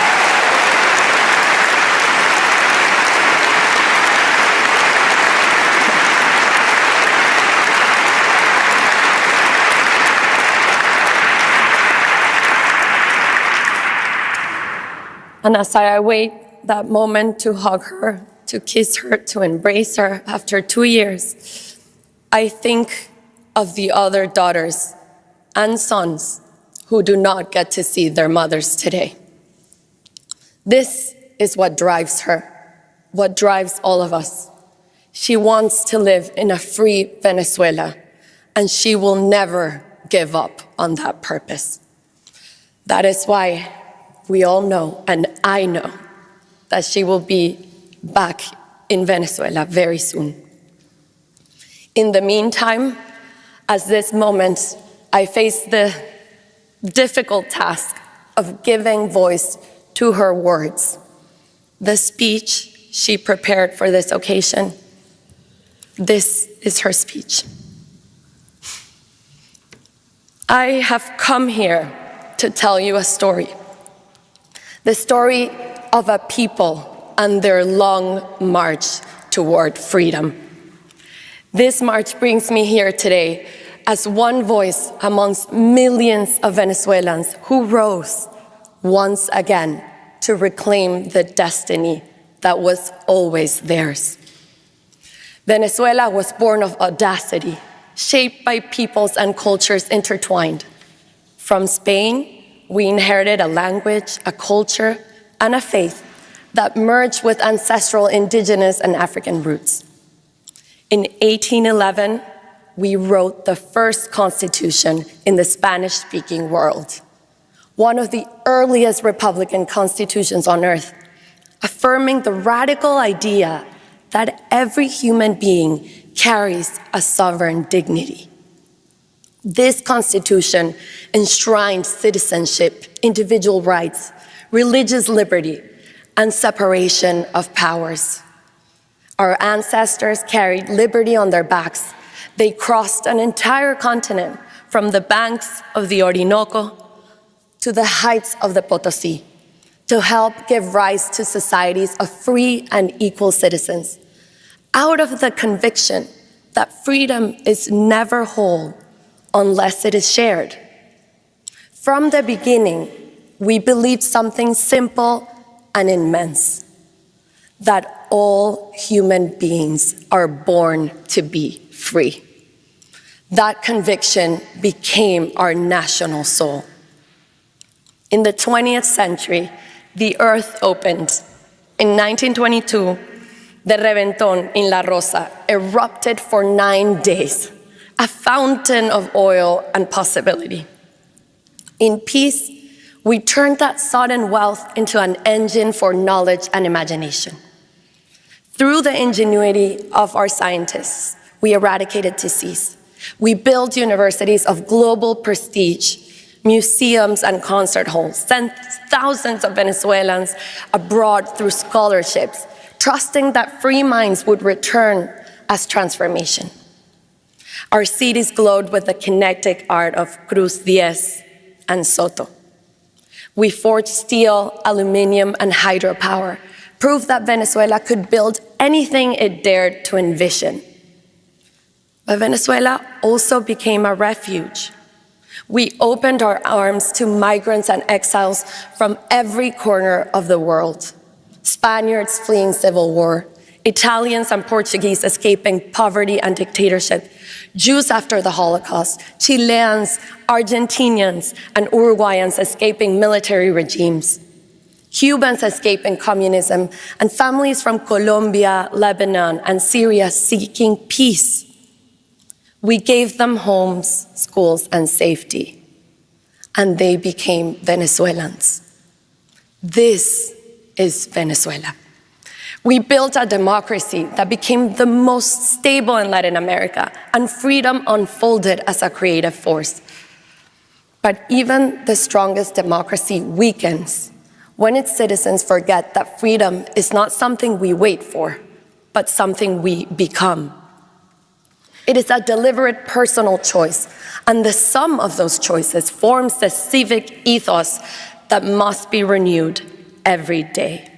And as I await that moment to hug her, to kiss her, to embrace her after 2 years, I think of the other daughters and sons who do not get to see their mothers today. This is what drives her, what drives all of us. She wants to live in a free Venezuela, and she will never give up on that purpose. That is why we all know, and I know, that she will be back in Venezuela very soon. In the meantime, at this moment, I face the difficult task of giving voice to her words. The speech she prepared for this occasion, this is her speech. I have come here to tell you a story. The story of a people and their long march toward freedom. This march brings me here today as one voice amongst millions of Venezuelans who rose once again to reclaim the destiny that was always theirs. Venezuela was born of audacity, shaped by peoples and cultures intertwined. From Spain, we inherited a language, a culture, and a faith that merged with ancestral indigenous and African roots. In 1811, we wrote the first constitution in the Spanish-speaking world, one of the earliest republican constitutions on earth, affirming the radical idea that every human being carries a sovereign dignity. This constitution enshrined citizenship, individual rights, religious liberty, and separation of powers. Our ancestors carried liberty on their backs. They crossed an entire continent from the banks of the Orinoco to the heights of the Potosí to help give rise to societies of free and equal citizens, out of the conviction that freedom is never whole unless it is shared. From the beginning, we believed something simple and immense, that all human beings are born to be free. That conviction became our national soul. In the 20th century, the earth opened. In 1922, the Reventón in La Rosa erupted for 9 days, a fountain of oil and possibility. In peace, we turned that sudden wealth into an engine for knowledge and imagination. Through the ingenuity of our scientists, we eradicated disease. We built universities of global prestige, museums and concert halls, sent thousands of Venezuelans abroad through scholarships, trusting that free minds would return as transformation. Our cities glowed with the kinetic art of Cruz Diez and Soto. We forged steel, aluminum, and hydropower, proof that Venezuela could build anything it dared to envision. But Venezuela also became a refuge. We opened our arms to migrants and exiles from every corner of the world. Spaniards fleeing civil war, Italians and Portuguese escaping poverty and dictatorship, Jews after the Holocaust, Chileans, Argentinians, and Uruguayans escaping military regimes, Cubans escaping communism, and families from Colombia, Lebanon, and Syria seeking peace. We gave them homes, schools, and safety, and they became Venezuelans. This is Venezuela. We built a democracy that became the most stable in Latin America, and freedom unfolded as a creative force. But even the strongest democracy weakens when its citizens forget that freedom is not something we wait for, but something we become. It is a deliberate personal choice, and the sum of those choices forms the civic ethos that must be renewed every day.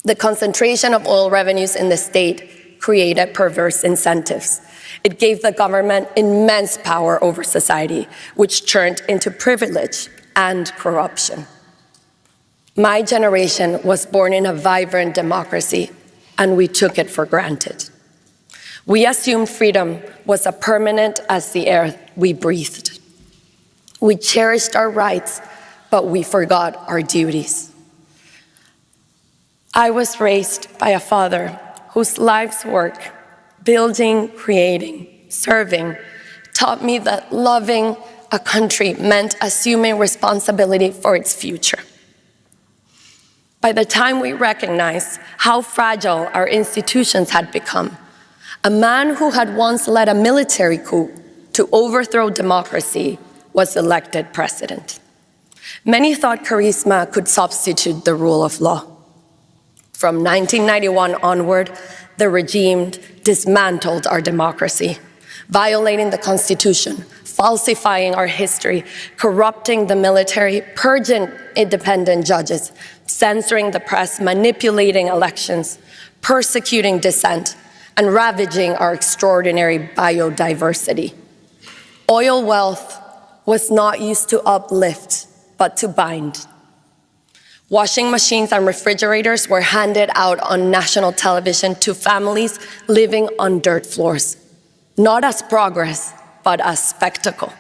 The concentration of oil revenues in the state created perverse incentives. It gave the government immense power over society, which turned into privilege and corruption. My generation was born in a vibrant democracy, and we took it for granted. We assumed freedom was as permanent as the air we breathed. We cherished our rights, but we forgot our duties. I was raised by a father whose life's work, building, creating, serving, taught me that loving a country meant assuming responsibility for its future. By the time we recognized how fragile our institutions had become, a man who had once led a military coup to overthrow democracy was elected president. Many thought charisma could substitute the rule of law. From 1991 onward, the regime dismantled our democracy, violating the Constitution, falsifying our history, corrupting the military, purging independent judges, censoring the press, manipulating elections, persecuting dissent, and ravaging our extraordinary biodiversity. Oil wealth was not used to uplift, but to bind. Washing machines and refrigerators were handed out on national television to families living on dirt floors, not as progress, but as spectacle.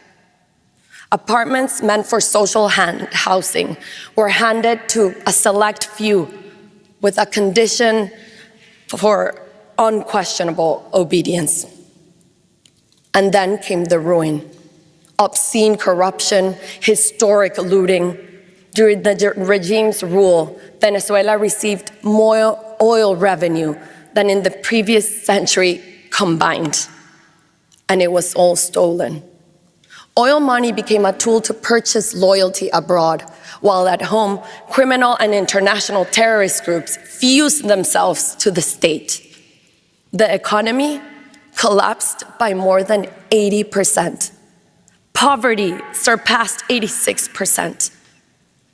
Apartments meant for social housing were handed to a select few with a condition for unquestionable obedience. And then came the ruin, obscene corruption, historic looting. During the regime's rule, Venezuela received more oil revenue than in the previous century combined, and it was all stolen. Oil money became a tool to purchase loyalty abroad, while at home, criminal and international terrorist groups fused themselves to the state. The economy collapsed by more than 80%. Poverty surpassed 86%.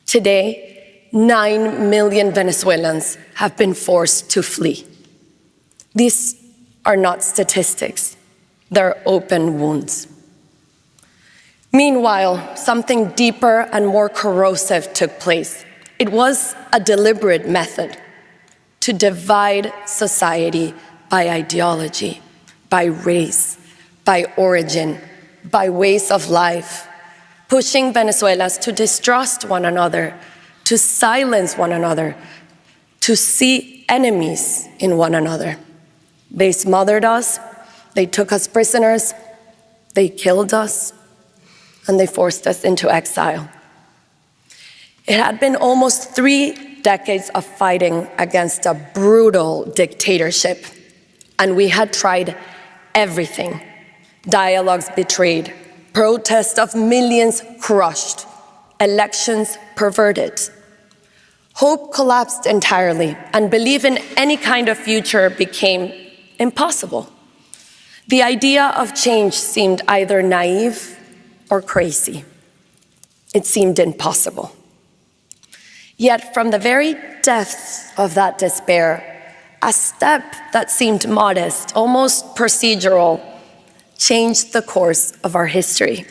Today, 9 million Venezuelans have been forced to flee. These are not statistics, they're open wounds. Meanwhile, something deeper and more corrosive took place. It was a deliberate method to divide society by ideology, by race, by origin, by ways of life, pushing Venezuelans to distrust one another, to silence one another, to see enemies in one another. They smothered us, They took us prisoners, they killed us, and they forced us into exile. It had been almost 3 decades of fighting against a brutal dictatorship, and we had tried everything. Dialogues betrayed, protests of millions crushed, elections perverted. Hope collapsed entirely, and belief in any kind of future became impossible. The idea of change seemed either naive or crazy. It seemed impossible. Yet from the very depths of that despair, a step that seemed modest, almost procedural, changed the course of our history.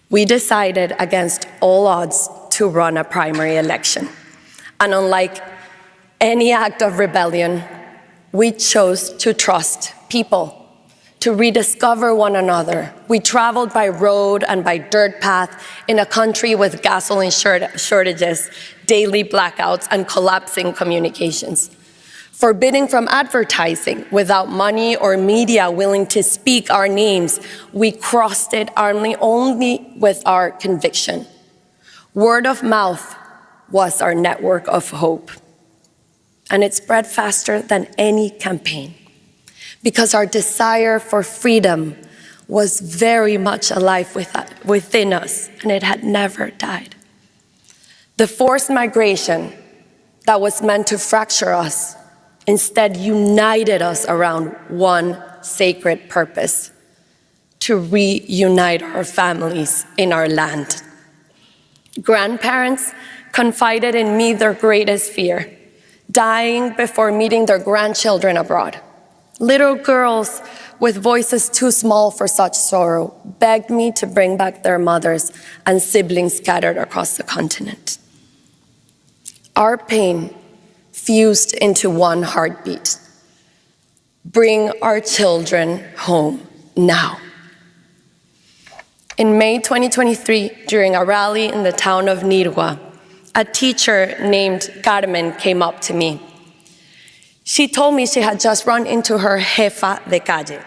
We decided against all odds to run a primary election. And unlike any act of rebellion, we chose to trust people, to rediscover one another. We traveled by road and by dirt path in a country with gasoline shortages, daily blackouts, and collapsing communications. Forbidding from advertising, without money or media willing to speak our names, we crossed it only with our conviction. Word of mouth was our network of hope. And it spread faster than any campaign, because our desire for freedom was very much alive within us, and it had never died. The forced migration that was meant to fracture us instead united us around one sacred purpose: to reunite our families in our land. Grandparents confided in me their greatest fear: dying before meeting their grandchildren abroad. Little girls with voices too small for such sorrow begged me to bring back their mothers and siblings scattered across the continent. Our pain fused into one heartbeat: bring our children home now. In May 2023, during a rally in the town of Nirgua, a teacher named Carmen came up to me. She told me she had just run into her jefa de calle.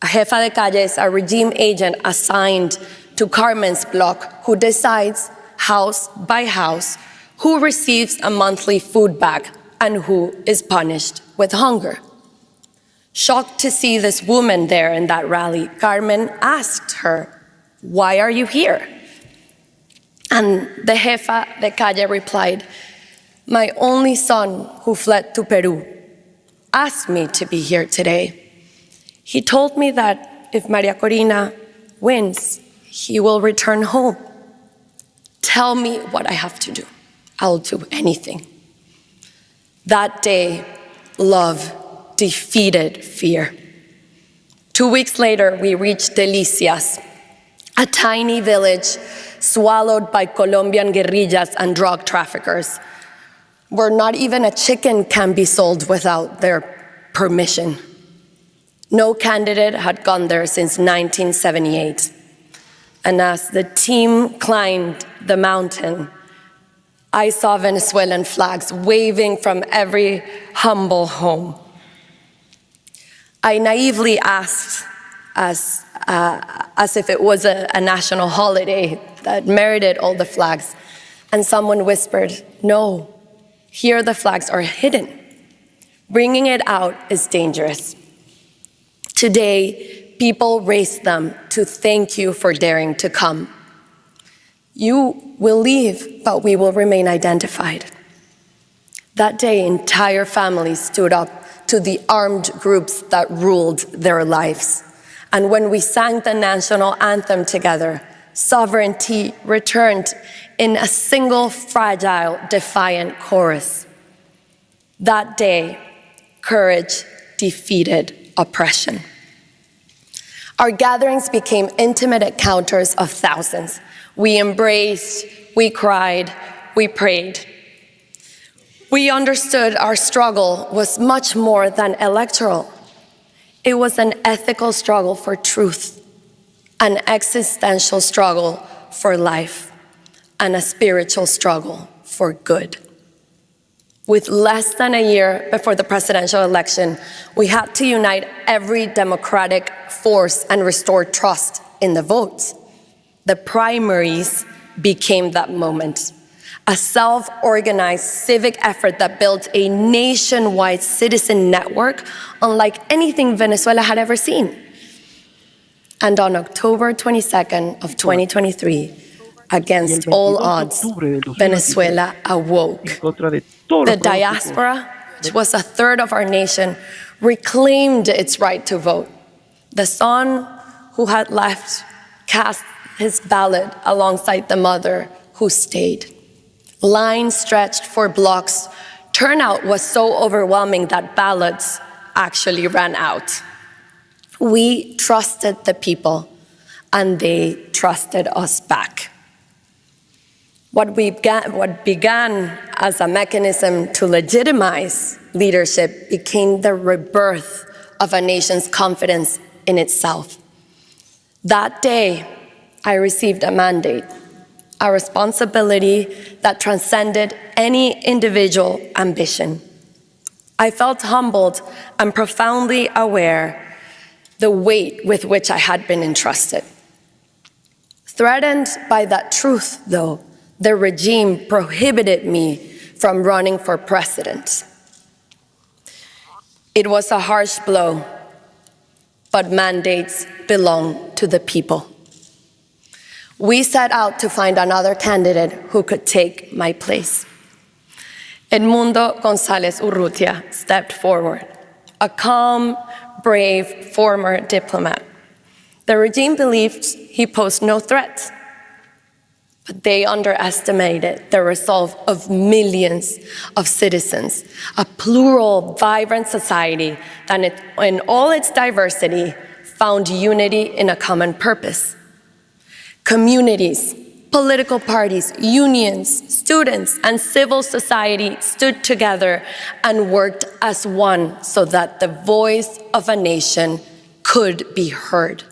A jefa de calle is a regime agent assigned to Carmen's block who decides, house by house, who receives a monthly food bag and who is punished with hunger. Shocked to see this woman there in that rally, Carmen asked her, "Why are you here?" And the jefa de calle replied, "My only son, who fled to Peru, asked me to be here today. He told me that if Maria Corina wins, he will return home. Tell me what I have to do. I'll do anything." That day, love defeated fear. 2 weeks later, we reached Delicias, a tiny village swallowed by Colombian guerrillas and drug traffickers, where not even a chicken can be sold without their permission. No candidate had gone there since 1978. And as the team climbed the mountain, I saw Venezuelan flags waving from every humble home. I naively asked, as if it was a national holiday that merited all the flags, and someone whispered, "No, here the flags are hidden. Bringing it out is dangerous." Today, people raise them to thank you for daring to come. You will leave, but we will remain identified. That day, entire families stood up to the armed groups that ruled their lives. And when we sang the national anthem together, sovereignty returned in a single fragile, defiant chorus. That day, courage defeated oppression. Our gatherings became intimate encounters of thousands. We embraced, we cried, we prayed. We understood our struggle was much more than electoral. It was an ethical struggle for truth, an existential struggle for life, and a spiritual struggle for good. With less than a year before the presidential election, we had to unite every democratic force and restore trust in the votes. The primaries became that moment, a self-organized civic effort that built a nationwide citizen network unlike anything Venezuela had ever seen. And on October 22nd of 2023, against all odds, Venezuela awoke. The diaspora, which was a third of our nation, reclaimed its right to vote. The son who had left cast his ballot alongside the mother who stayed. Lines stretched for blocks. Turnout was so overwhelming that ballots actually ran out. We trusted the people, and they trusted us back. What began as a mechanism to legitimize leadership became the rebirth of a nation's confidence in itself. That day, I received a mandate, a responsibility that transcended any individual ambition. I felt humbled and profoundly aware the weight with which I had been entrusted. Threatened by that truth, though, the regime prohibited me from running for president. It was a harsh blow, but mandates belong to the people. We set out to find another candidate who could take my place. Edmundo González Urrutia stepped forward, a calm, brave former diplomat. The regime believed he posed no threat, but they underestimated the resolve of millions of citizens, a plural, vibrant society that in all its diversity found unity in a common purpose. Communities, political parties, unions, students, and civil society stood together and worked as one so that the voice of a nation could be heard.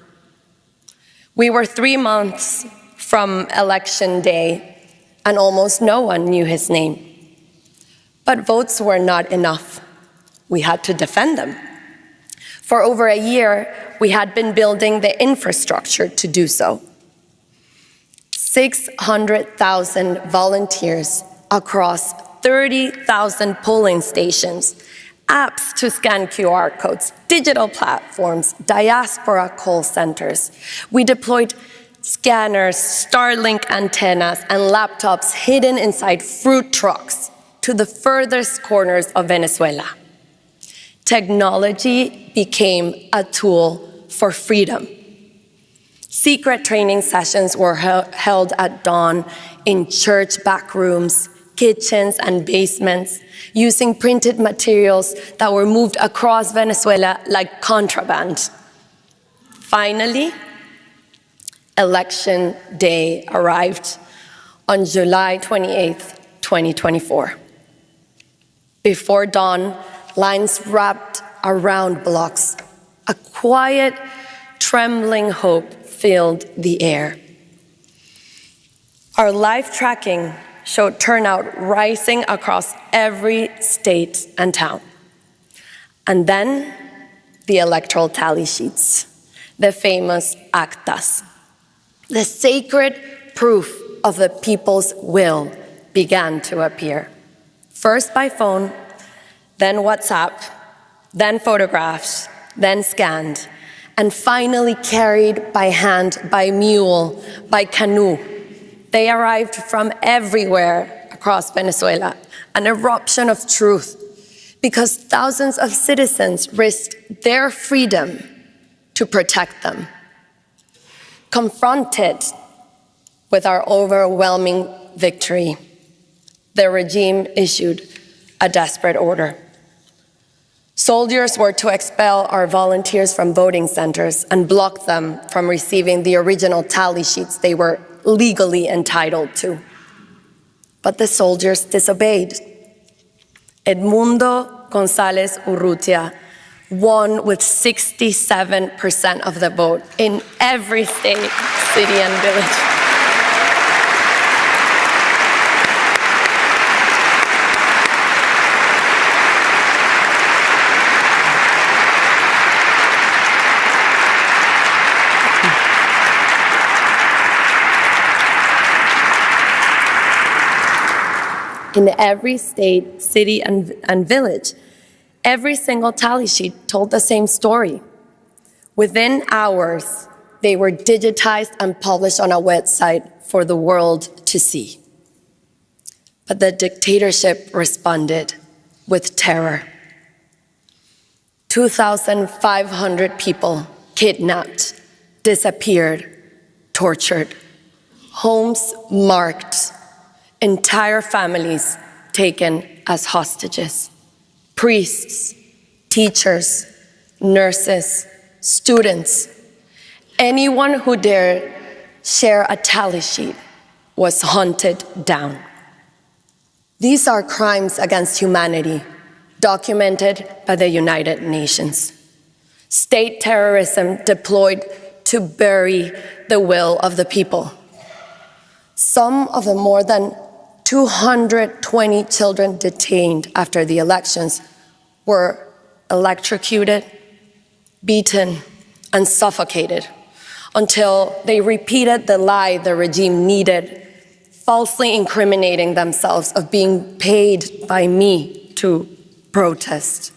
We were 3 months from election day, and almost no one knew his name. But votes were not enough. We had to defend them. For over a year, we had been building the infrastructure to do so. 600,000 volunteers across 30,000 polling stations, apps to scan QR codes, digital platforms, diaspora call centers. We deployed scanners, Starlink antennas, and laptops hidden inside fruit trucks to the furthest corners of Venezuela. Technology became a tool for freedom. Secret training sessions were held at dawn in church back rooms, kitchens, and basements, using printed materials that were moved across Venezuela like contraband. Finally, Election Day arrived on July 28th, 2024. Before dawn, lines wrapped around blocks. A quiet, trembling hope filled the air. Our live tracking showed turnout rising across every state and town. And then the electoral tally sheets, the famous actas. The sacred proof of the people's will began to appear. First by phone, then WhatsApp, then photographs, then scanned, and finally carried by hand, by mule, by canoe. They arrived from everywhere across Venezuela, an eruption of truth, because thousands of citizens risked their freedom to protect them. Confronted with our overwhelming victory, the regime issued a desperate order. Soldiers were to expel our volunteers from voting centers and block them from receiving the original tally sheets they were legally entitled to. But the soldiers disobeyed. Edmundo González Urrutia won with 67% of the vote in every state, city, and village. In every state, city, and village, every single tally sheet told the same story. Within hours, they were digitized and published on a website for the world to see. But the dictatorship responded with terror. 2,500 people kidnapped, disappeared, tortured, homes marked, entire families taken as hostages, priests, teachers, nurses, students, anyone who dared share a tally sheet was hunted down. These are crimes against humanity, documented by the United Nations. State terrorism deployed to bury the will of the people. Some of the more than 220 children detained after the elections were electrocuted, beaten, and suffocated until they repeated the lie the regime needed, falsely incriminating themselves of being paid by me to protest.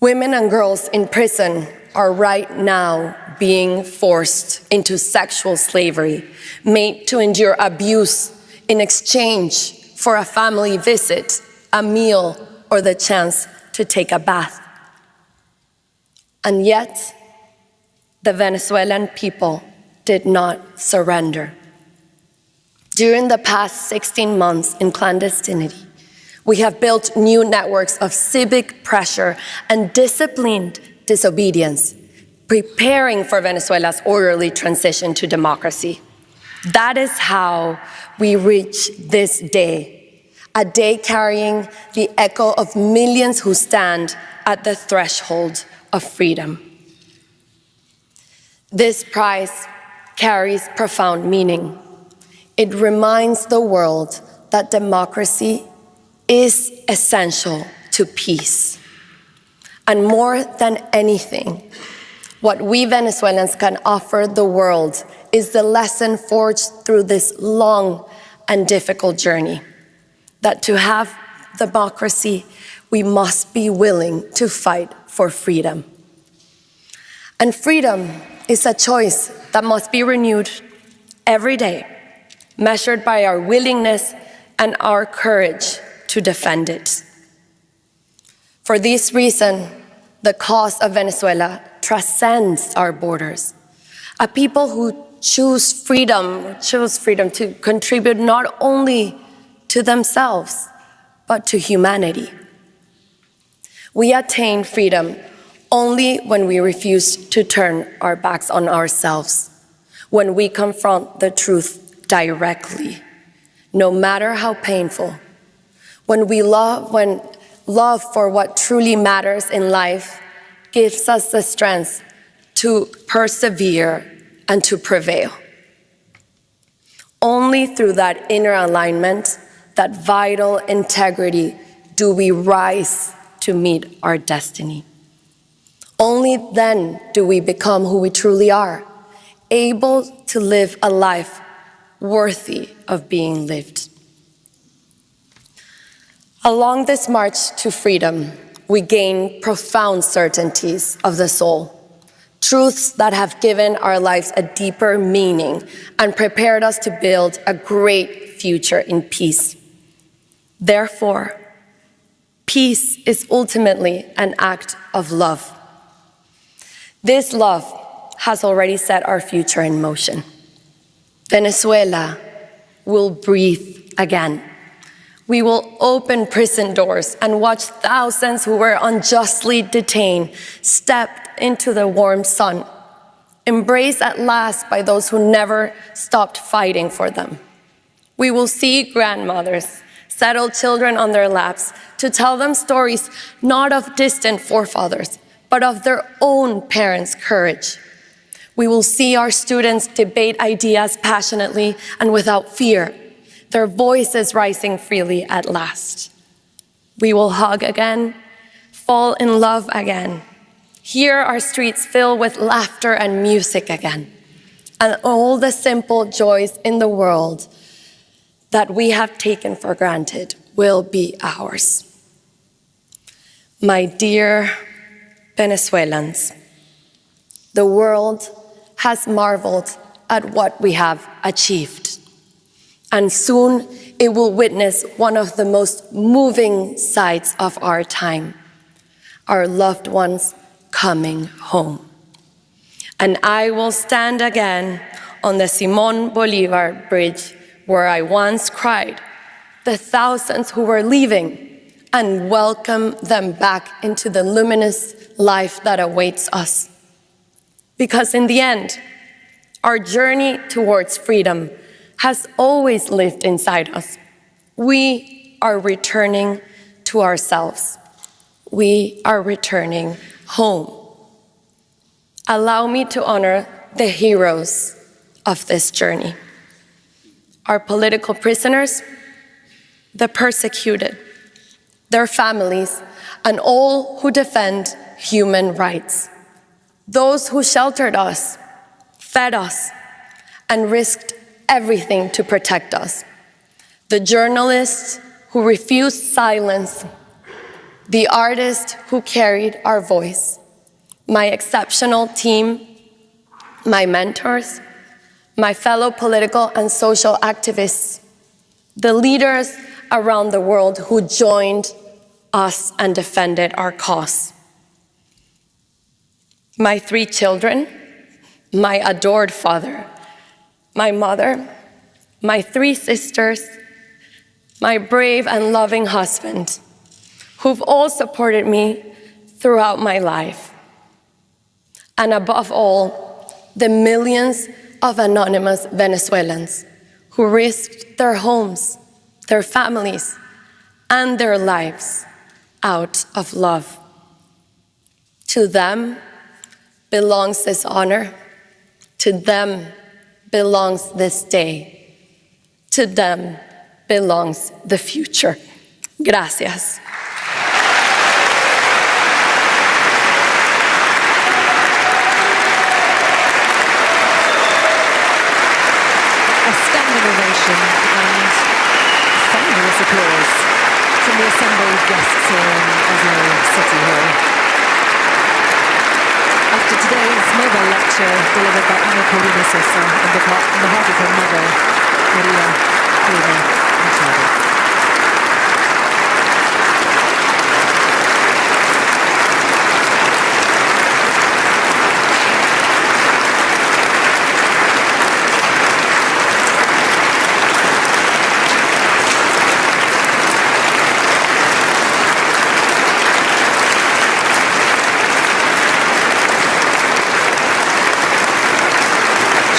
Women and girls in prison are right now being forced into sexual slavery, made to endure abuse in exchange for a family visit, a meal, or the chance to take a bath. And yet, the Venezuelan people did not surrender. During the past 16 months in clandestinity, we have built new networks of civic pressure and disciplined disobedience, preparing for Venezuela's orderly transition to democracy. That is how we reach this day, a day carrying the echo of millions who stand at the threshold of freedom. This prize carries profound meaning. It reminds the world that democracy is essential to peace. And more than anything, what we Venezuelans can offer the world is the lesson forged through this long and difficult journey, that to have democracy, we must be willing to fight for freedom. And freedom is a choice that must be renewed every day, measured by our willingness and our courage to defend it. For this reason, the cause of Venezuela transcends our borders. A people who choose freedom to contribute not only to themselves, but to humanity. We attain freedom only when we refuse to turn our backs on ourselves, when we confront the truth directly, no matter how painful, when love for what truly matters in life gives us the strength to persevere and to prevail. Only through that inner alignment, that vital integrity, do we rise to meet our destiny. Only then do we become who we truly are, able to live a life worthy of being lived. Along this march to freedom, we gain profound certainties of the soul, truths that have given our lives a deeper meaning and prepared us to build a great future in peace. Therefore, peace is ultimately an act of love. This love has already set our future in motion. Venezuela will breathe again. We will open prison doors and watch thousands who were unjustly detained step into the warm sun, embraced at last by those who never stopped fighting for them. We will see grandmothers settle children on their laps to tell them stories not of distant forefathers, but of their own parents' courage. We will see our students debate ideas passionately and without fear, their voices rising freely at last. We will hug again, fall in love again, hear our streets fill with laughter and music again, and all the simple joys in the world that we have taken for granted will be ours. My dear Venezuelans, the world has marveled at what we have achieved, and soon it will witness one of the most moving sights of our time, our loved ones coming home. And I will stand again on the Simón Bolívar Bridge where I once cried the thousands who were leaving and welcome them back into the luminous life that awaits us. Because in the end, our journey towards freedom has always lived inside us. We are returning to ourselves. We are returning home. Allow me to honor the heroes of this journey. Our political prisoners, the persecuted, their families, and all who defend human rights. Those who sheltered us, fed us, and risked everything to protect us. The journalists who refused silence, the artists who carried our voice, my exceptional team, my mentors, my fellow political and social activists, the leaders around the world who joined us and defended our cause. My 3 children, my adored father, my mother, my 3 sisters, my brave and loving husband, who've all supported me throughout my life. And above all, the millions of anonymous Venezuelans who risked their homes, their families, and their lives out of love. To them belongs this honor. To them belongs this day. To them belongs the future. Gracias. A standing ovation and thunderous applause from the assembled guests here in Oslo City Hall. After today's Nobel lecture delivered by Anna Paulina Sosa on behalf of her mother, Maria Corina Machado.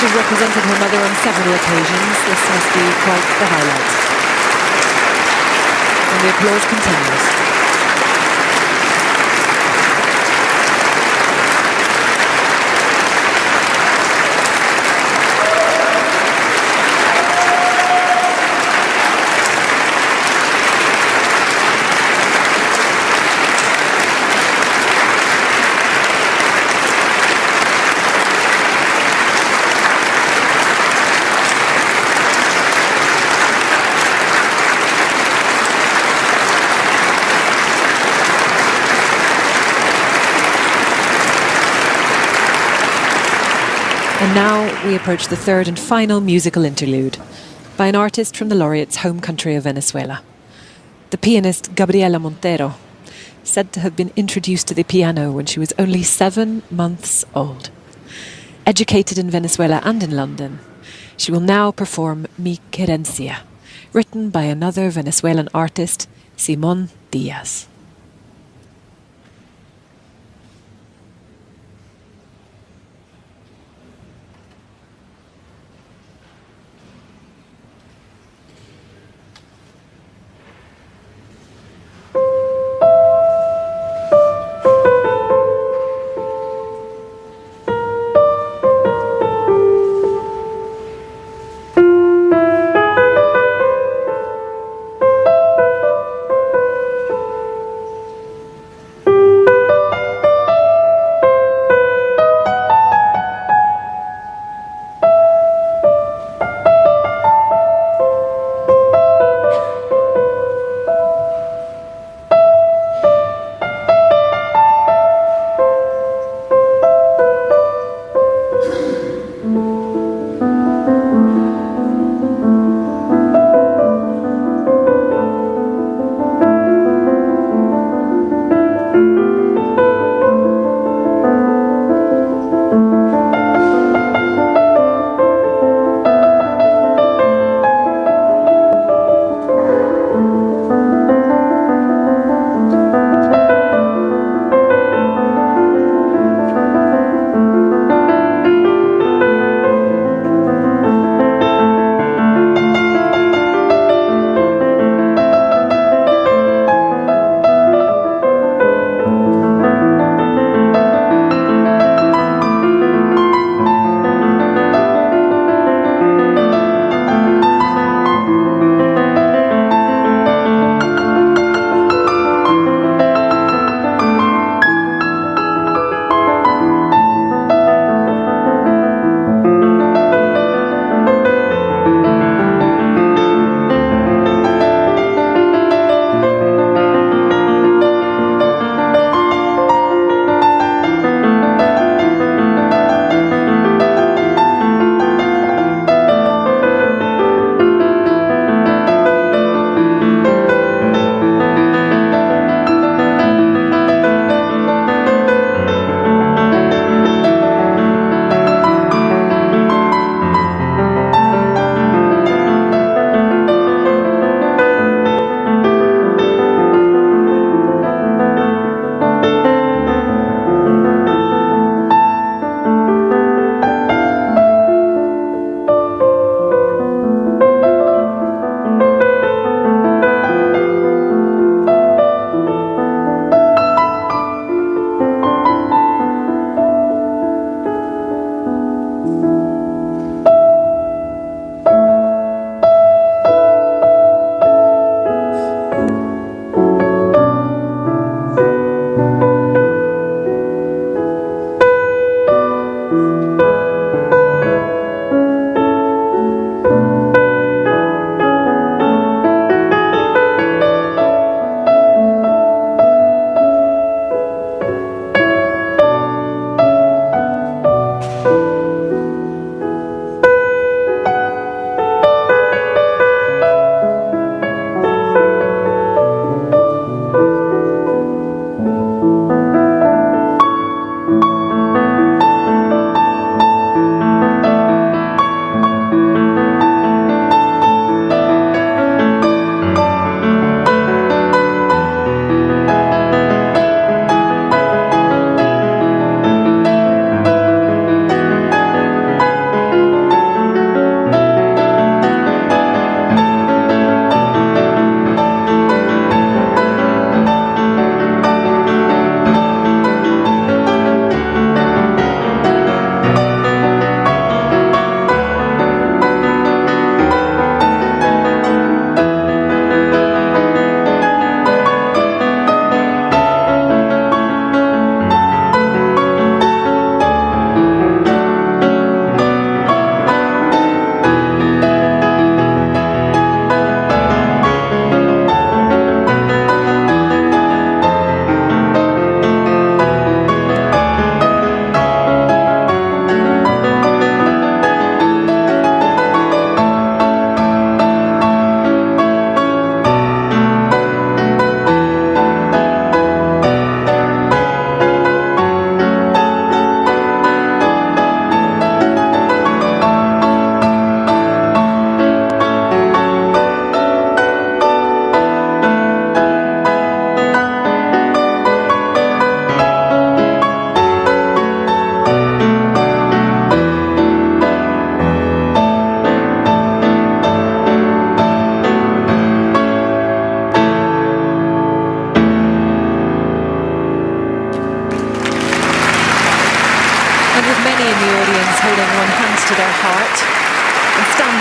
She's represented her mother on several occasions. This must be quite the highlight. And the applause continues. And now we approach the third and final musical interlude by an artist from the laureate's home country of Venezuela. The pianist Gabriela Montero, said to have been introduced to the piano when she was only 7 months old. Educated in Venezuela and in London, she will now perform Mi Querencia, written by another Venezuelan artist, Simón Díaz.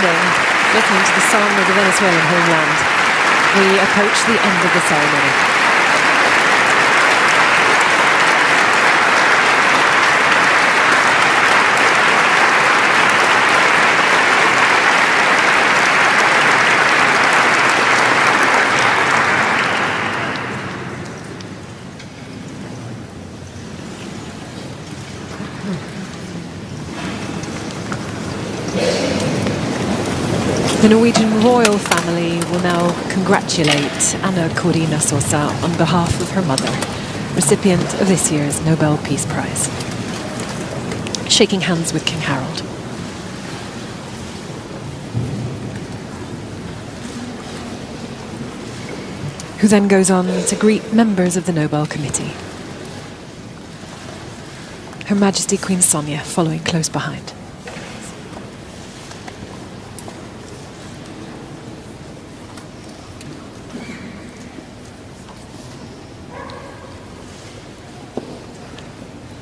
standing, listening to the song of the Venezuelan homeland, we approach the end of the ceremony. The Norwegian royal family will now congratulate Anna Corina Sosa on behalf of her mother, recipient of this year's Nobel Peace Prize. Shaking hands with King Harold. Who then goes on to greet members of the Nobel Committee. Her Majesty Queen Sonja following close behind.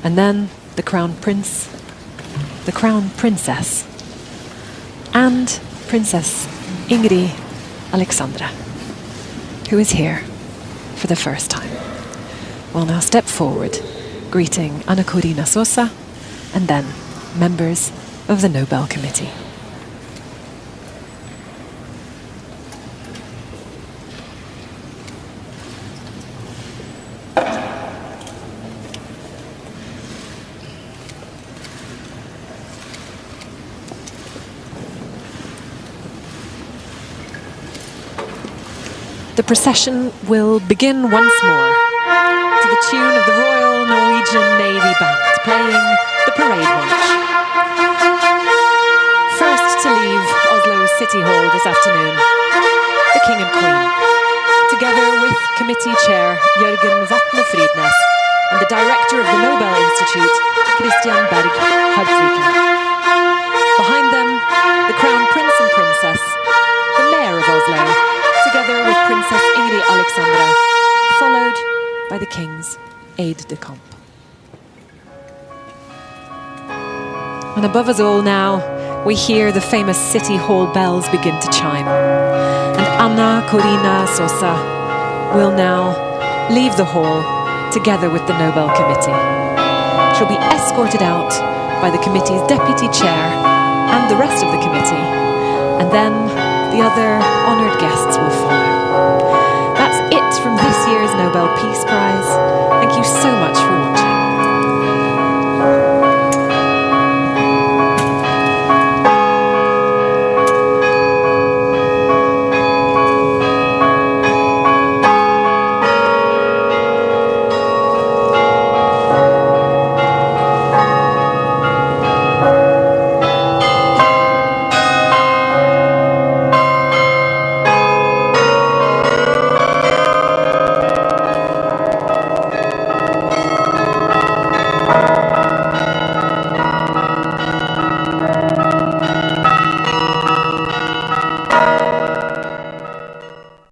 And then the Crown Prince, the Crown Princess, and Princess Ingrid Alexandra, who is here for the first time, will now step forward, greeting Anna Corina Sosa and then members of the Nobel Committee. The procession will begin once more to the tune of the Royal Norwegian Navy Band playing the parade march. First to leave Oslo City Hall this afternoon, the King and Queen, together with committee chair Jørgen Vatne Fridnes and the director of the Nobel Institute, Christian Berg Hadviken. Behind them, the Crown Prince and Princess, the Mayor of Oslo, together with Princess Ingrid Alexandra, followed by the King's aide-de-camp. And above us all now, we hear the famous City Hall bells begin to chime. And Anna Corina Sosa will now leave the hall together with the Nobel Committee. She'll be escorted out by the committee's deputy chair and the rest of the committee, and then the other honoured guests will follow.